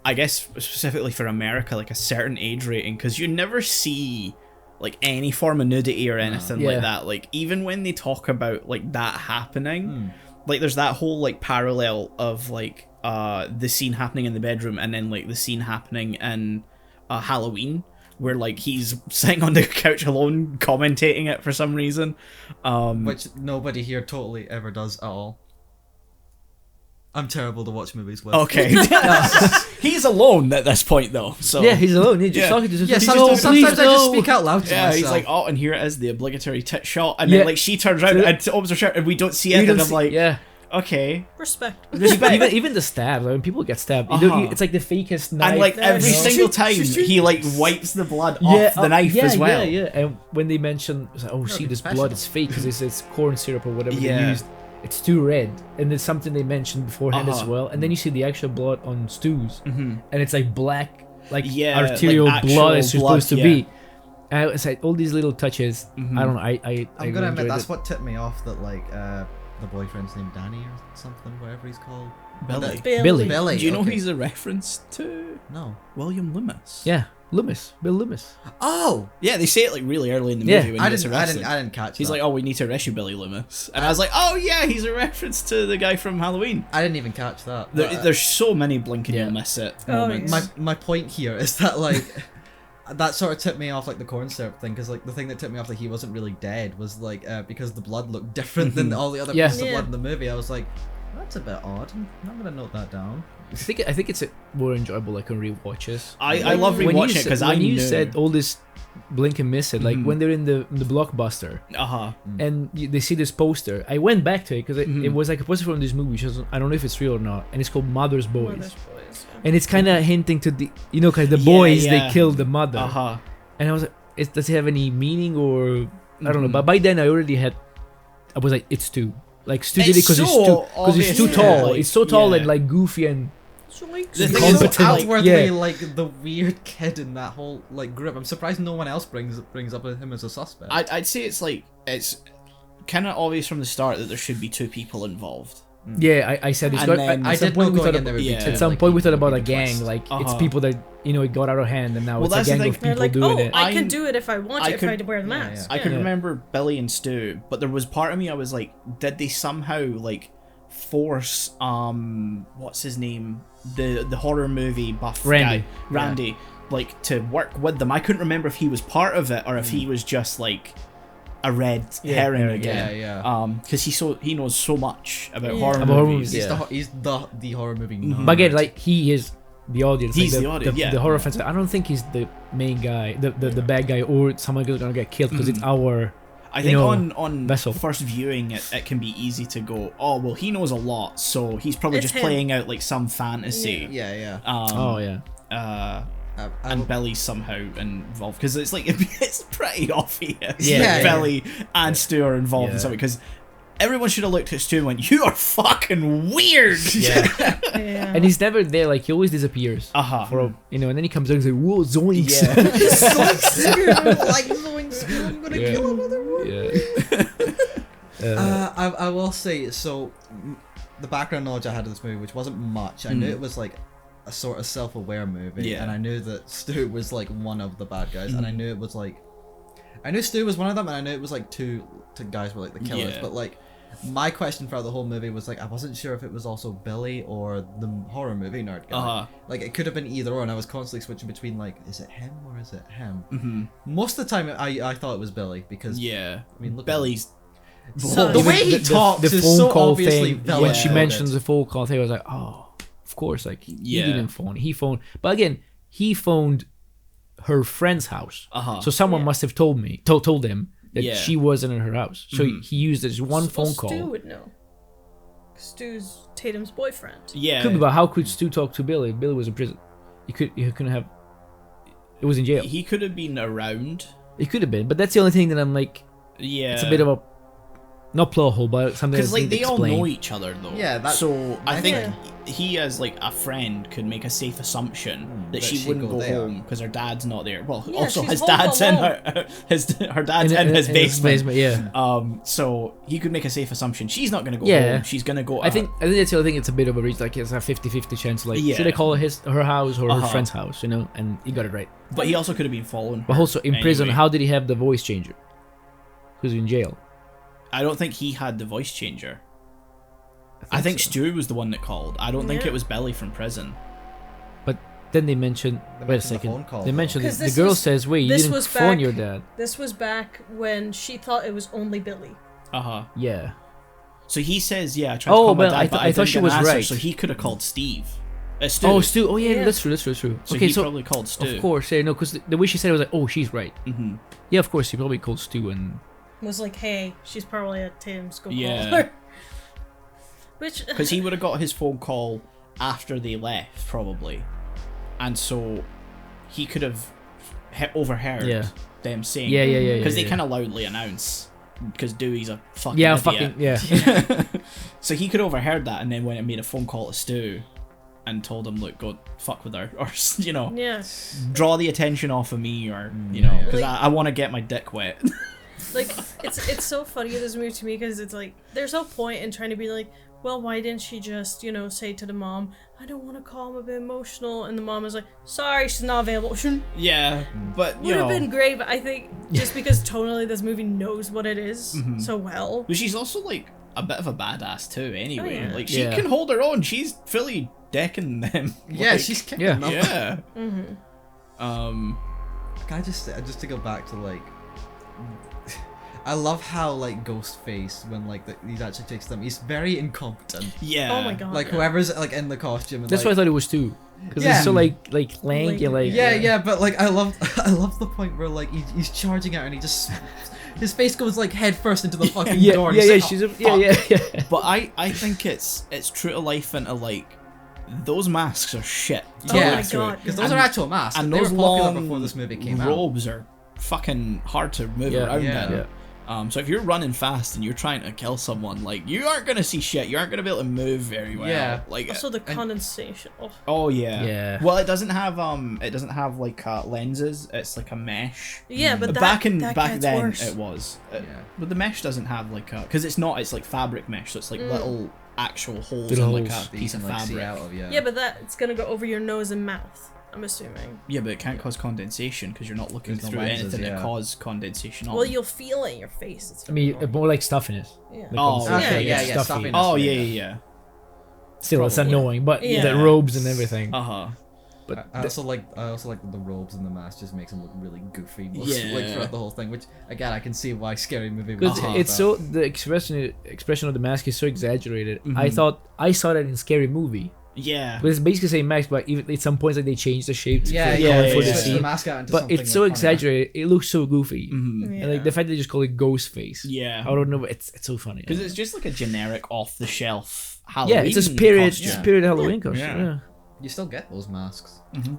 A: I guess specifically for America, like a certain age rating, because you never see like any form of nudity or anything
D: Yeah.
A: like that. Like even when they talk about like that happening, like there's that whole like parallel of like the scene happening in the bedroom and then like the scene happening in Halloween, where like he's sitting on the couch alone commentating it for some reason.
B: which nobody here totally ever does at all. I'm terrible to watch movies with.
A: Okay. He's alone at this point though. So
D: Yeah, he's alone. He's just
A: Yeah.
D: talking to his
B: Yeah,
D: please,
B: sometimes,
D: no, please,
B: sometimes I just
D: no.
B: speak out loud to
A: yeah,
B: myself.
A: he's like, oh, and here it is, the obligatory tit shot, and
D: Yeah.
A: then like she turns around and opens her shirt, and we don't see it,
D: We don't
A: and I'm
D: see-
A: like,
D: yeah.
A: okay,
C: Respect.
D: even the stabs. Like, when people get stabbed, you
A: Uh-huh.
D: it's like the fakest knife.
A: and like every
C: Shoot,
A: single
C: shoot,
A: time
C: shoot.
A: he like wipes the blood off the knife
D: yeah,
A: as well.
D: Yeah. And when they mention, it's like, oh, see, this
B: professional.
D: blood is fake because it's corn syrup or whatever
A: Yeah.
D: they used. It's too red, and it's something they mentioned beforehand as
A: Uh-huh.
D: well. And then you see the actual blood on Stu's, and it's like black, like
A: Yeah,
D: arterial
A: like
D: blood is
A: actual
D: supposed
A: blood,
D: to be. And it's like all these little touches. I don't know. I
B: I'm gonna
D: really
B: admit
D: enjoyed
B: that's
D: it.
B: what tipped me off that like the boyfriend's named Danny or something, whatever he's called.
A: Billy.
D: Billy.
B: Billy.
A: Do you know
B: okay.
A: who he's a reference to?
B: No.
A: William Loomis.
D: Yeah, Loomis, Bill Loomis.
B: Oh,
A: Yeah, they say it like really early in the
D: Yeah.
A: movie when
B: I
A: he gets
B: didn't
A: arrested.
B: catch.
A: He's
B: that.
A: like, oh, we need to arrest you, Billy Loomis. And I was like, oh yeah, he's a reference to the guy from Halloween.
B: I didn't even catch that.
A: There,
B: but,
A: there's so many blink and
D: Yeah.
A: you'll miss it
C: Oh,
A: moments.
C: yeah.
B: my point here is that like that sort of tipped me off, like the corn syrup thing, because like the thing that tipped me off that he wasn't really dead was like because the blood looked different than all the other
D: Yeah.
B: pieces of
C: Yeah.
B: blood in the movie. I was like, that's a bit odd. I'm gonna note that down.
D: I think it's more enjoyable like on rewatches.
A: I love
D: When you
A: rewatching it because I
D: when you
A: knew.
D: said all this blink and miss it, like when they're in the blockbuster
A: Uh-huh.
D: and they see this poster, I went back to it because
A: Mm-hmm.
D: it was like a poster from this movie, which is, I don't know if it's real or not, and it's called Mother's Boys.
C: Mother's boys. Yeah.
D: And it's kind of hinting to the, cause the
A: Yeah,
D: boys
A: yeah.
D: they killed the mother,
A: Uh-huh.
D: and I was like, does it have any meaning or I don't know?
A: Mhm.
D: But by then I was like, it's Stu. Like Stu did it
A: It's
D: because he's
A: so
D: too
A: obvious,
D: too
A: yeah.
D: tall.
A: Like,
D: It's so tall
A: yeah.
D: and like goofy and
C: So like,
A: The
B: He's
A: thing
B: so
A: is,
D: competent.
A: like,
B: outwardly
D: yeah.
B: like the weird kid in that whole like group. I'm surprised no one else brings up him as a suspect.
A: I'd say it's kind of obvious from the start that there should be two people involved.
D: yeah. I said it's
A: And
D: got.
A: then-
D: At
B: I
D: some
B: did
D: point
B: know
D: we
B: going
D: thought
B: in there would be
A: yeah.
B: two.
D: at some
B: like,
D: point we thought
B: would
D: about
B: be
D: a
B: the
D: gang,
B: twist.
D: like it's
A: Uh-huh.
D: people that it got out of hand, and now
A: Well,
D: it's a
A: that's the
D: gang
A: thing.
D: of
C: they're
D: people
C: like,
D: doing
C: oh,
D: it.
C: I
A: I-
C: could do it if I want
A: I
C: to,
A: could-
C: if I wear the
B: yeah,
C: mask.
A: I can
C: Yeah.
A: remember Billy and Stu, but there was part of me I was like, did they somehow like force what's his name, the horror movie buff
D: Randy.
A: guy, Randy, like to work with them? I couldn't remember if he was part of it or if he was just like a red
D: Yeah,
A: herring
D: herring,
A: again.
B: yeah.
A: Because he knows so much about
C: Yeah.
A: horror
D: About horror
A: movies.
D: movies, yeah.
B: He's the horror movie.
A: Mhm.
D: But again, like he is the audience.
A: He's
D: like,
A: the audience, yeah.
D: The horror fans. I don't think he's the main guy, the bad guy, or someone who's gonna get killed because it's our.
A: I
D: you
A: think
D: know,
A: on
D: vessel.
A: first viewing it can be easy to go, oh well, he knows a lot, so he's probably
C: It's
A: just
C: him.
A: playing out like some fantasy.
B: Yeah.
D: Oh yeah.
A: And Billy's somehow involved because it's like it's pretty obvious
D: Yeah,
A: that
B: yeah.
A: Billy and Stu are involved in
D: Yeah.
A: something because everyone should have looked at Stu and went, "You are fucking weird."
D: Yeah.
C: Yeah.
D: And he's never there. Like he always disappears.
A: Uh-huh.
D: For and then he comes out and says, "Whoa, zoinks!"
B: like Zoinks, I'm gonna
D: Yeah.
B: kill another one.
D: yeah.
B: I will say so. The background knowledge I had of this movie, which wasn't much, I knew it was like a sort of self-aware movie,
A: Yeah.
B: and I knew that Stu was like one of the bad guys, and I knew it was like, I knew Stu was one of them, and I knew it was like two guys were like the killers,
A: Yeah.
B: but like. My question throughout the whole movie was like I wasn't sure if it was also Billy or the horror movie nerd guy.
A: Uh-huh.
B: Like it could have been either or, and I was constantly switching between like, is it him or is it him?
A: Mm-hmm.
B: Most of the time, I thought it was Billy because
A: Yeah.
B: I mean, look at
A: Billy's.
C: So-
B: the way he talks is so obviously
D: thing,
B: Billy.
D: when she
A: Yeah.
D: mentions the phone call thing, I was like, oh, of course. Like he
A: Yeah.
D: didn't phone. He phoned. But again, he phoned her friend's house.
A: Uh-huh.
D: So someone
C: Yeah.
D: must have told him that
A: Yeah.
D: she wasn't in her house. So he used this one phone
C: Stu
D: call.
C: would know. Stu's Tatum's boyfriend.
A: Yeah.
D: Could be, but how could Stu talk to Billy? Billy was in prison. He couldn't have. It was in jail.
A: He could have been around.
D: It could have been, but that's the only thing that I'm like.
A: Yeah.
D: It's a bit of a, not plot hole, but something.
A: Because
D: Because
A: like they all know each other though.
B: Yeah, that-
A: so I think
C: Yeah.
A: he as like a friend could make a safe assumption that she
B: she'd
A: wouldn't
B: go
A: go
B: there.
A: home because her dad's not there. Well,
C: Yeah,
A: also
C: she's
A: his
C: home
A: dad's in
C: alone.
A: her dad's in his basement.
D: Yeah.
A: So he could make a safe assumption. She's not gonna go
D: Yeah.
A: home. She's gonna go.
D: I think that's the other thing. It's a bit of a reach. Like it's a 50-50 chance. Like
A: Yeah.
D: should I call it her house or her
A: Uh-huh.
D: friend's house? And he got it right.
A: but he also could have been following.
D: But
A: her
D: also in prison,
A: anyway.
D: how did he have the voice changer? Who's in jail?
A: I don't think he had the voice changer. I think
D: so.
A: Stu was the one that called. I don't think
C: Yeah.
A: it was Billy from prison.
D: But then they mentioned.
B: They
D: Wait a
B: mentioned the
D: second.
B: phone call,
D: They
B: though.
D: mentioned
C: 'Cause
D: the
C: this
D: girl
C: was-
D: says, "Wait, you
C: this
D: didn't
C: was
D: phone
C: back-
D: your dad."
C: This was back when she thought it was only Billy.
D: Yeah.
A: So he says, "Yeah, I tried to
D: Oh,
A: call my
D: well,
A: dad,
D: I
A: but
D: thought
A: didn't
D: she
A: get an
D: was
A: answer,"
D: right.
A: So he could have called Steve. Stu.
D: Oh, Stu. Oh, yeah,
C: Yeah.
D: that's true. That's true. That's true.
A: So
D: Okay,
A: he
D: so
A: probably called Stu.
D: of course, yeah, no, because the way she said it was like, "Oh, she's right."
A: Mm-hmm.
D: Yeah, of course, he probably called Stu and.
C: Was like, hey, she's probably at Tim's. Go
A: Yeah.
C: call her. Which
A: Because he would have got his phone call after they left, probably, and so he could have overheard
D: Yeah.
A: them saying,
D: Yeah.
A: because they
D: yeah.
A: kind of loudly announce, because Dewey's a fucking
D: Yeah,
A: idiot.
D: fucking yeah.
A: So he could have overheard that, and then went and made a phone call to Stu, and told him, "Look, go fuck with her," or
C: yeah,
A: draw the attention off of me, or
B: yeah.
A: because
C: Like-
A: I want to get my dick wet.
C: like it's so funny this movie to me because it's like there's no point in trying to be like, well, why didn't she just say to the mom, I don't want to call him a bit emotional, and the mom is like, sorry, she's not available.
A: Yeah, but you
C: Would have
A: know,
C: been great, but I think just because tonally this movie knows what it is so well.
A: but she's also like a bit of a badass too. Anyway,
C: Oh, yeah.
A: like she
D: Yeah.
A: can hold her own. She's fully decking them.
B: Yeah,
A: Like,
B: she's kicking
D: Yeah.
B: them.
A: yeah.
C: Mm-hmm.
B: can I just to go back to like. I love how like Ghostface when like he actually takes them. He's very incompetent.
A: Yeah.
C: Oh my god.
B: Like whoever's like in the costume. And,
D: That's
B: like,
D: what I thought it was too. Because
B: Yeah.
D: it's so like lanky, like
B: Yeah, but like I love the point where like he's charging out and he just his face goes like head first into the fucking door. And he's like, "Oh,
D: yeah.
A: But I think it's true to life into like those masks are shit.
C: Oh
B: Yeah.
C: my god.
B: Because those are actual masks.
A: And
B: They
A: those
B: were popular
A: long
B: before this movie came out.
A: robes are fucking hard to move around
B: Yeah.
A: in.
D: Yeah.
A: So if you're running fast and you're trying to kill someone, like you aren't gonna see shit. You aren't gonna be able to move very well.
B: Yeah.
A: Like
C: Also the condensation.
A: oh yeah.
D: Yeah.
A: Well, it doesn't have like lenses. It's like a mesh.
C: Yeah, but
A: back
C: that
A: then
C: gets worse.
A: it was.
B: Yeah.
A: But the mesh doesn't have like a because it's like fabric mesh, so it's like little actual holes in
D: Little
A: like
D: holes
A: a
B: That you
A: piece
B: can,
A: of
B: like, see
A: fabric.
B: out of,
C: Yeah, but it's gonna go over your nose and mouth. I'm assuming.
A: Yeah, but it can't cause condensation because you're not looking
B: There's no
A: through
B: lenses,
A: anything
B: yeah.
A: that cause condensation on.
C: Well, you'll feel it in your face. It's
D: I mean,
C: annoying.
D: more like stuffiness.
C: Yeah.
D: Like
A: Oh,
D: when it's
B: okay, yeah,
D: stuffy.
B: stuffy.
A: oh
B: Yeah.
A: yeah.
D: Still, it's
A: Probably.
D: annoying, but
C: Yeah.
D: the robes and everything.
A: Uh-huh.
D: But
B: I also like the robes and the mask just makes them look really goofy like
A: Yeah.
B: throughout the whole thing, which again I can see why Scary Movie was
D: because
A: Uh-huh.
D: it's so the expression of the mask is so exaggerated. I
A: Mhm.
D: thought I saw that in Scary Movie,
A: Yeah.
D: but it's basically the same mask, but even at some points like they change the shape
B: yeah,
D: for,
A: yeah,
D: for
A: yeah.
D: the
B: switch
D: scene.
B: the mask out into
D: But
B: something
D: it's so
B: like funny.
D: exaggerated. It looks so goofy,
A: Mhm.
C: Yeah.
D: and like the fact they just call it Ghostface.
A: Yeah.
D: I don't know, but it's so funny.
A: Because it's just like a generic off-the-shelf Halloween
D: Yeah, it's a spirit
A: costume.
D: Halloween costume.
A: Yeah.
D: Yeah.
B: You still get those masks.
A: Mhm.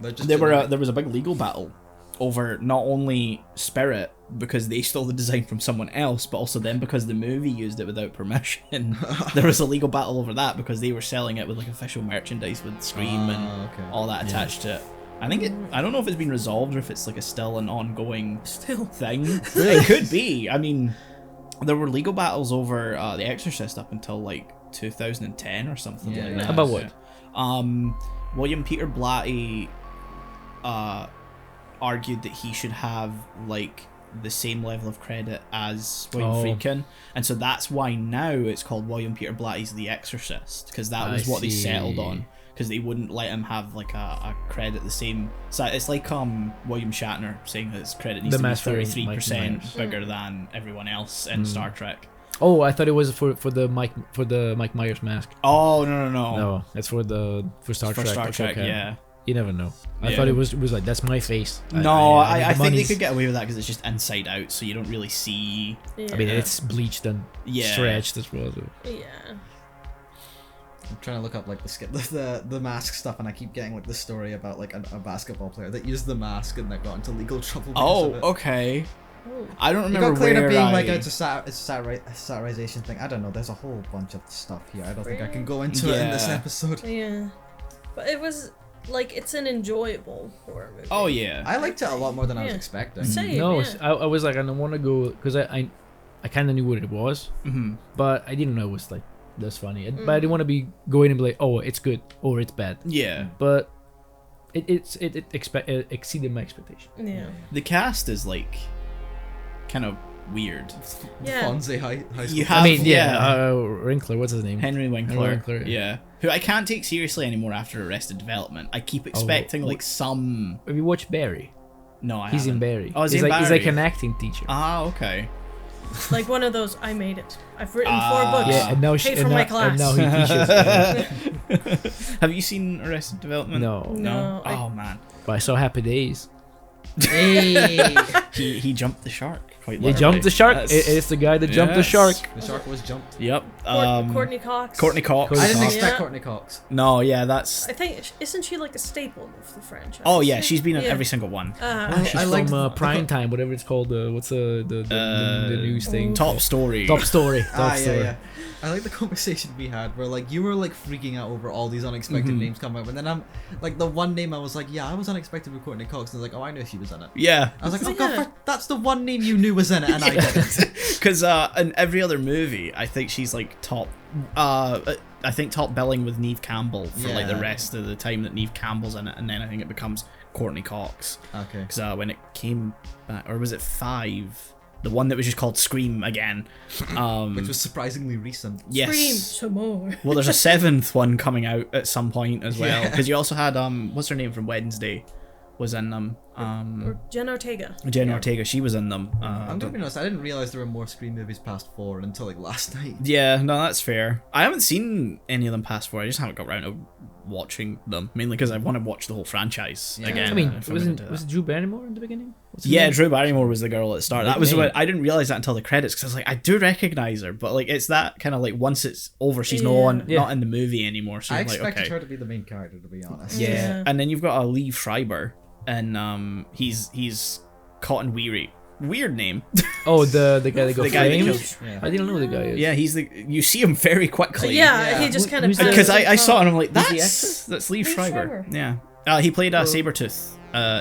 B: They're just
A: There
B: generic.
A: was a big legal battle over not only Spirit because they stole the design from someone else, but also then because the movie used it without permission. There was a legal battle over that because they were selling it with like official merchandise with Scream and
B: okay.
A: all that attached to it. I don't know if it's been resolved or if it's like still an ongoing
C: Still.
A: thing. It could be. I mean, there were legal battles over The Exorcist up until like 2010 or something
B: Yeah.
A: like that.
D: About what?
A: William Peter Blatty argued that he should have like the same level of credit as William
D: Oh.
A: Friedkin, and so that's why now it's called William Peter Blatty's The Exorcist, because that was
D: I
A: what they settled
D: see.
A: on, because they wouldn't let him have like a credit the same. So it's like William Shatner saying that his credit needs
D: The
A: to be
D: Master of
A: 33%
D: Mike
A: bigger than everyone else in Star Trek.
D: Oh, I thought it was for the Mike Myers mask.
A: Oh no.
D: No, that's for Star
A: For
D: Trek.
A: Star
D: It's
A: Trek,
D: okay.
A: yeah.
D: You never know. I
A: Yeah.
D: thought it was like that's my face.
A: No,
D: need
A: I
D: the
A: think they
D: monies.
A: could get away with that because it's just inside out, so you don't really see.
C: Yeah.
D: I mean, it's bleached and
A: Yeah.
D: stretched as well. So.
C: Yeah.
B: I'm trying to look up like the mask stuff, and I keep getting like the story about like a basketball player that used the mask and that got into legal trouble. Because of it.
A: Okay.
C: Oh.
A: I don't
B: It
A: remember
B: got cleared
A: where
B: up being
A: I...
B: like a satirization thing. I don't know. There's a whole bunch of stuff here. I don't think I can go into it in this
A: Yeah.
B: episode.
C: Yeah. But it was like it's an enjoyable horror movie.
A: Oh yeah.
B: I liked it a lot more than I was
C: Yeah.
B: expecting.
C: Same.
D: No,
C: yeah.
D: I was like I don't want to go because I kind of knew what it was,
A: hmm
D: but I didn't know it was like that's funny. But I didn't want to be going and be like, oh, it's good or it's bad.
A: Yeah.
D: But it exceeded my expectation.
C: Yeah.
A: The cast is like kind of weird.
C: Yeah.
B: Fonzie High School.
A: You have
D: I mean, Winkler, what's his name?
A: Henry Winkler.
D: Winkler.
A: Yeah. Who I can't take seriously anymore after Arrested Development. I keep expecting like some.
D: Have you watched Barry?
A: No, I
D: He's in
A: haven't.
D: Barry.
A: Oh, is
D: he's
A: he in
D: like he's like
A: Barry?
D: an acting teacher.
A: Ah, okay.
C: Like one of those. I made it. I've written 4 books.
D: Yeah, and now
C: Pay for my class.
D: And now he teaches.
A: Have you seen Arrested Development?
D: No.
C: No, I-
A: Oh man.
D: But I saw Happy Days.
B: Hey.
A: He jumped the shark. Quite
D: He
A: literally.
D: jumped the shark.
A: That's-
D: It's the guy that jumped the
A: Yes.
D: shark.
B: The shark was jumped.
A: Yep.
C: Courtney Cox.
A: Courtney Cox.
D: Courtney
B: I didn't
D: Cox.
B: expect
C: Yeah.
B: Courtney Cox.
A: No, yeah, that's.
C: I think isn't she like a staple of the franchise?
A: Oh yeah, she's been in
C: Yeah.
A: every single one.
D: She's
B: I liked-
D: from Prime Time, whatever it's called. What's the news thing?
A: Top story.
D: Top story. Top story.
B: Yeah. I like the conversation we had where like you were like freaking out over all these unexpected names coming up, and then I'm like the one name I was like, yeah, I was unexpected with Courtney Cox, and I was like, oh, I know she was in it.
A: Yeah.
B: I was like, oh
C: Yeah.
B: god, that's the one name you knew was in it, and I didn't.
A: Because in every other movie, I think she's like top. I think top billing with Neve Campbell for like the
B: Yeah.
A: rest of the time that Neve Campbell's in it, and then I think it becomes Courtney Cox.
B: Okay.
A: Because when it came back, or was it 5? The one that was just called Scream again.
B: Which was surprisingly recent.
A: Yes.
C: Scream some more.
A: Well, there's a 7th one coming out at some point as well.
B: Yeah.
A: Because you also had what's her name from Wednesday? was in them.
C: Or Jen Ortega.
A: Jen Ortega, she was in them.
B: I'm gonna be honest, I didn't realize there were more Scream movies past 4 until like last night.
A: Yeah, no, that's fair. I haven't seen any of them past 4. I just haven't got around to watching them, mainly because I want to watch the whole franchise
B: Yeah.
A: again.
D: I mean,
A: if I'm gonna do
D: was
A: that.
D: it Drew Barrymore in the beginning? What's her
A: Yeah,
D: name?
A: Drew Barrymore was the girl at the start. That
D: Big
A: was
D: name.
A: what I didn't realize that until the credits, because I was like, I do recognize her, but like it's that kind of like once it's over, she's
C: Yeah.
A: not in the movie anymore. So
B: I
A: I'm like,
B: expected
A: okay.
B: her to be the main character, to be honest.
C: Yeah.
A: And then you've got Lee Schreiber, and he's Cotton Weary. Weird name.
D: Oh, the guy that got
A: The guy that
D: framed.
A: killed-
B: Yeah.
D: I didn't know who the guy is.
A: Yeah, you see him very quickly.
C: Yeah, he just kind of.
D: Who's the-
A: Because I saw it and I'm like,
D: Who's the
A: that's Lee
C: Lee
A: Schreiber.
C: Schreiber.
A: Yeah. He played Sabretooth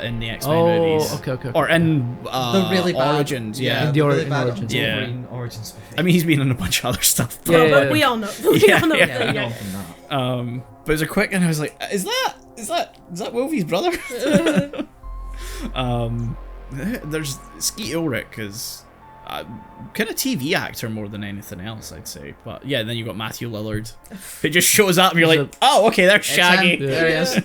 A: in the X-Men
D: Oh,
A: movies.
D: okay.
A: Or in
B: The really bad
A: Origins, yeah.
D: In
B: the
D: the
B: really bad
D: Origins.
A: Yeah.
B: Wolverine Origins movie.
A: I mean, he's been in a bunch of other stuff. But,
D: Yeah.
C: But we all know. We
A: Yeah,
C: all know.
A: yeah.
B: yeah, I know
C: Yeah.
B: him from that.
A: but it was a quick, and I was like, is that Wolvie's brother? There's Skeet Ulrich is kind of TV actor more than anything else, I'd say. But yeah, then you got Matthew Lillard, who just shows up, and you're like, oh, okay, there's Shaggy.
B: It's him. There he is.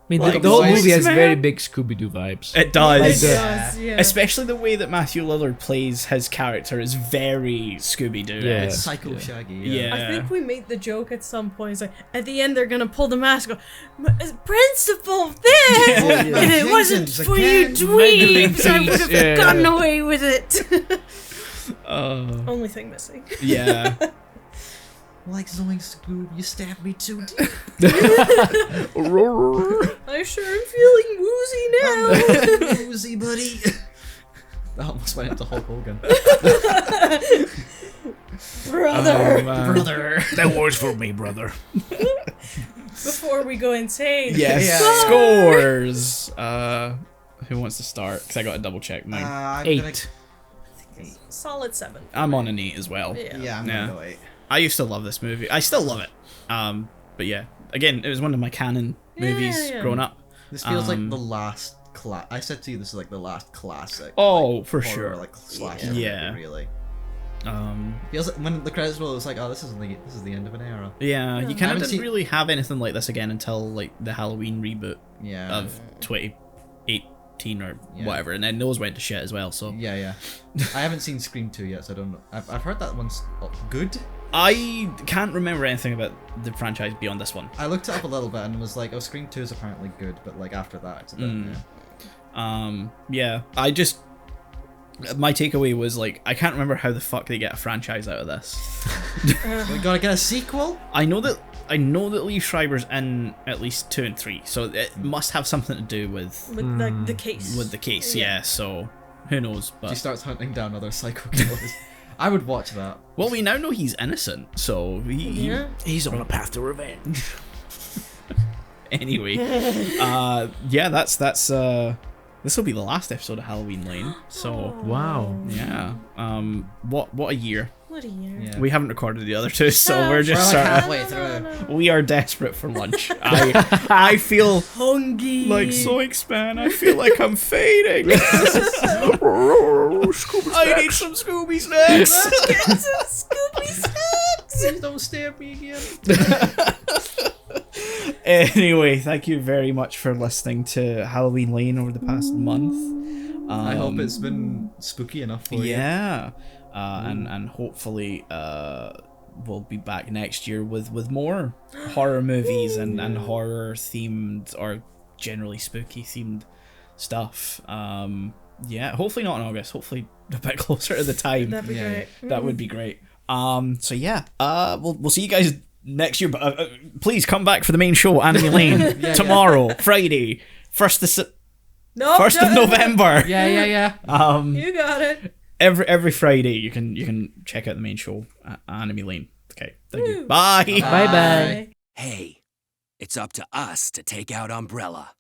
D: I mean,
A: Like
D: the whole
A: voice,
D: movie has
A: man.
D: very big Scooby-Doo vibes.
A: It does.
D: Like
C: It
D: the-
C: does, yeah.
A: Especially the way that Matthew Lillard plays his character is very Scooby-Doo.
D: Yeah.
A: It's-
B: Psycho Shaggy.
A: Yeah.
C: I think we made the joke at some point. It's like at the end they're gonna pull the mask. And go, principal, this,
A: Yeah.
C: and it wasn't
B: Jenkins
C: for you
B: again.
C: dweebs. I would have
D: Yeah.
C: gotten away with it.
A: Uh,
C: Only thing missing.
A: yeah.
B: Like Zoink Scoob, you stabbed me too deep.
C: I sure am feeling woozy now.
B: Woozy, buddy. That almost went into Hulk Hogan.
C: Brother.
B: Brother.
A: That works for me, brother.
C: Before we go insane.
A: Yes.
B: Yeah.
A: Scores. Who wants to start? Because I got to double check mine.
B: I'm
D: 8.
C: Solid 7.
A: I'm on an 8 as well.
C: Yeah.
B: Yeah, I'm
A: Yeah.
B: gonna go 8.
A: I used to love this movie. I still love it. But yeah, again, it was one of my canon movies
C: Yeah.
A: growing up.
B: This feels like
A: Um,
B: the last I said to you, this is like the last classic.
A: Oh, for
B: horror,
A: sure.
B: Like slasher.
A: Yeah.
B: movie, really.
A: Um,
B: Feels like when the credits roll, it was like, oh, this is the end of an era.
A: yeah, you
C: I
A: kind of
B: haven't
A: didn't
B: seen-
A: really have anything like this again until like the Halloween reboot
B: Yeah.
A: of 2018 or
B: Yeah.
A: whatever, and then those went to shit as well. So
B: Yeah. I haven't seen Scream 2 yet, so I don't know. I've heard that one's good.
A: I can't remember anything about the franchise beyond this one.
B: I looked it up a little bit and was like, oh, Scream 2 is apparently good, but like after that, it's a bit.
A: Yeah, I just my takeaway was like I can't remember how the fuck they get a franchise out of this.
B: We gotta get a sequel.
A: I know that Lee Schreiber's in at least 2 and 3, so it must have something to do with
C: With the case.
A: the case. Yeah, so who knows?
B: She
A: But
B: starts hunting down other psycho killers. I would watch that.
A: well, we now know he's innocent, so
C: Yeah.
A: he's on a path to revenge. Anyway, yeah, that's this will be the last episode of Halloween Lane. So
D: Wow.
A: yeah, what a year.
C: What a year.
B: Yeah.
A: We haven't recorded the other two, so
C: Oh,
A: we're just
B: We're like
A: sort of,
B: halfway through.
A: we are desperate for lunch. I feel
C: Hungry.
A: like Zoinks, man. I feel like I'm fading. I need some Scooby snacks.
C: Get some Scooby snacks.
B: Please don't stab me again.
A: Anyway, thank you very much for listening to Halloween Lane over the past month.
B: I hope it's been spooky enough for you.
A: Yeah, and hopefully we'll be back next year with more horror movies and horror themed or generally spooky themed stuff. Yeah, hopefully not in August. Hopefully a bit closer to the time.
C: That'd be
B: Yeah.
C: great.
A: That would be great. So yeah, we'll see you guys next year. But please come back for the main show, Anime Lane, tomorrow, Friday, 1st of
C: Nope,
A: 1st of November.
B: Yeah.
C: You got it.
A: Every Friday you can check out the main show, Anime Lane. Okay, thank you.
C: Woo.
A: Bye.
D: Bye bye.
E: Hey, it's up to us to take out Umbrella.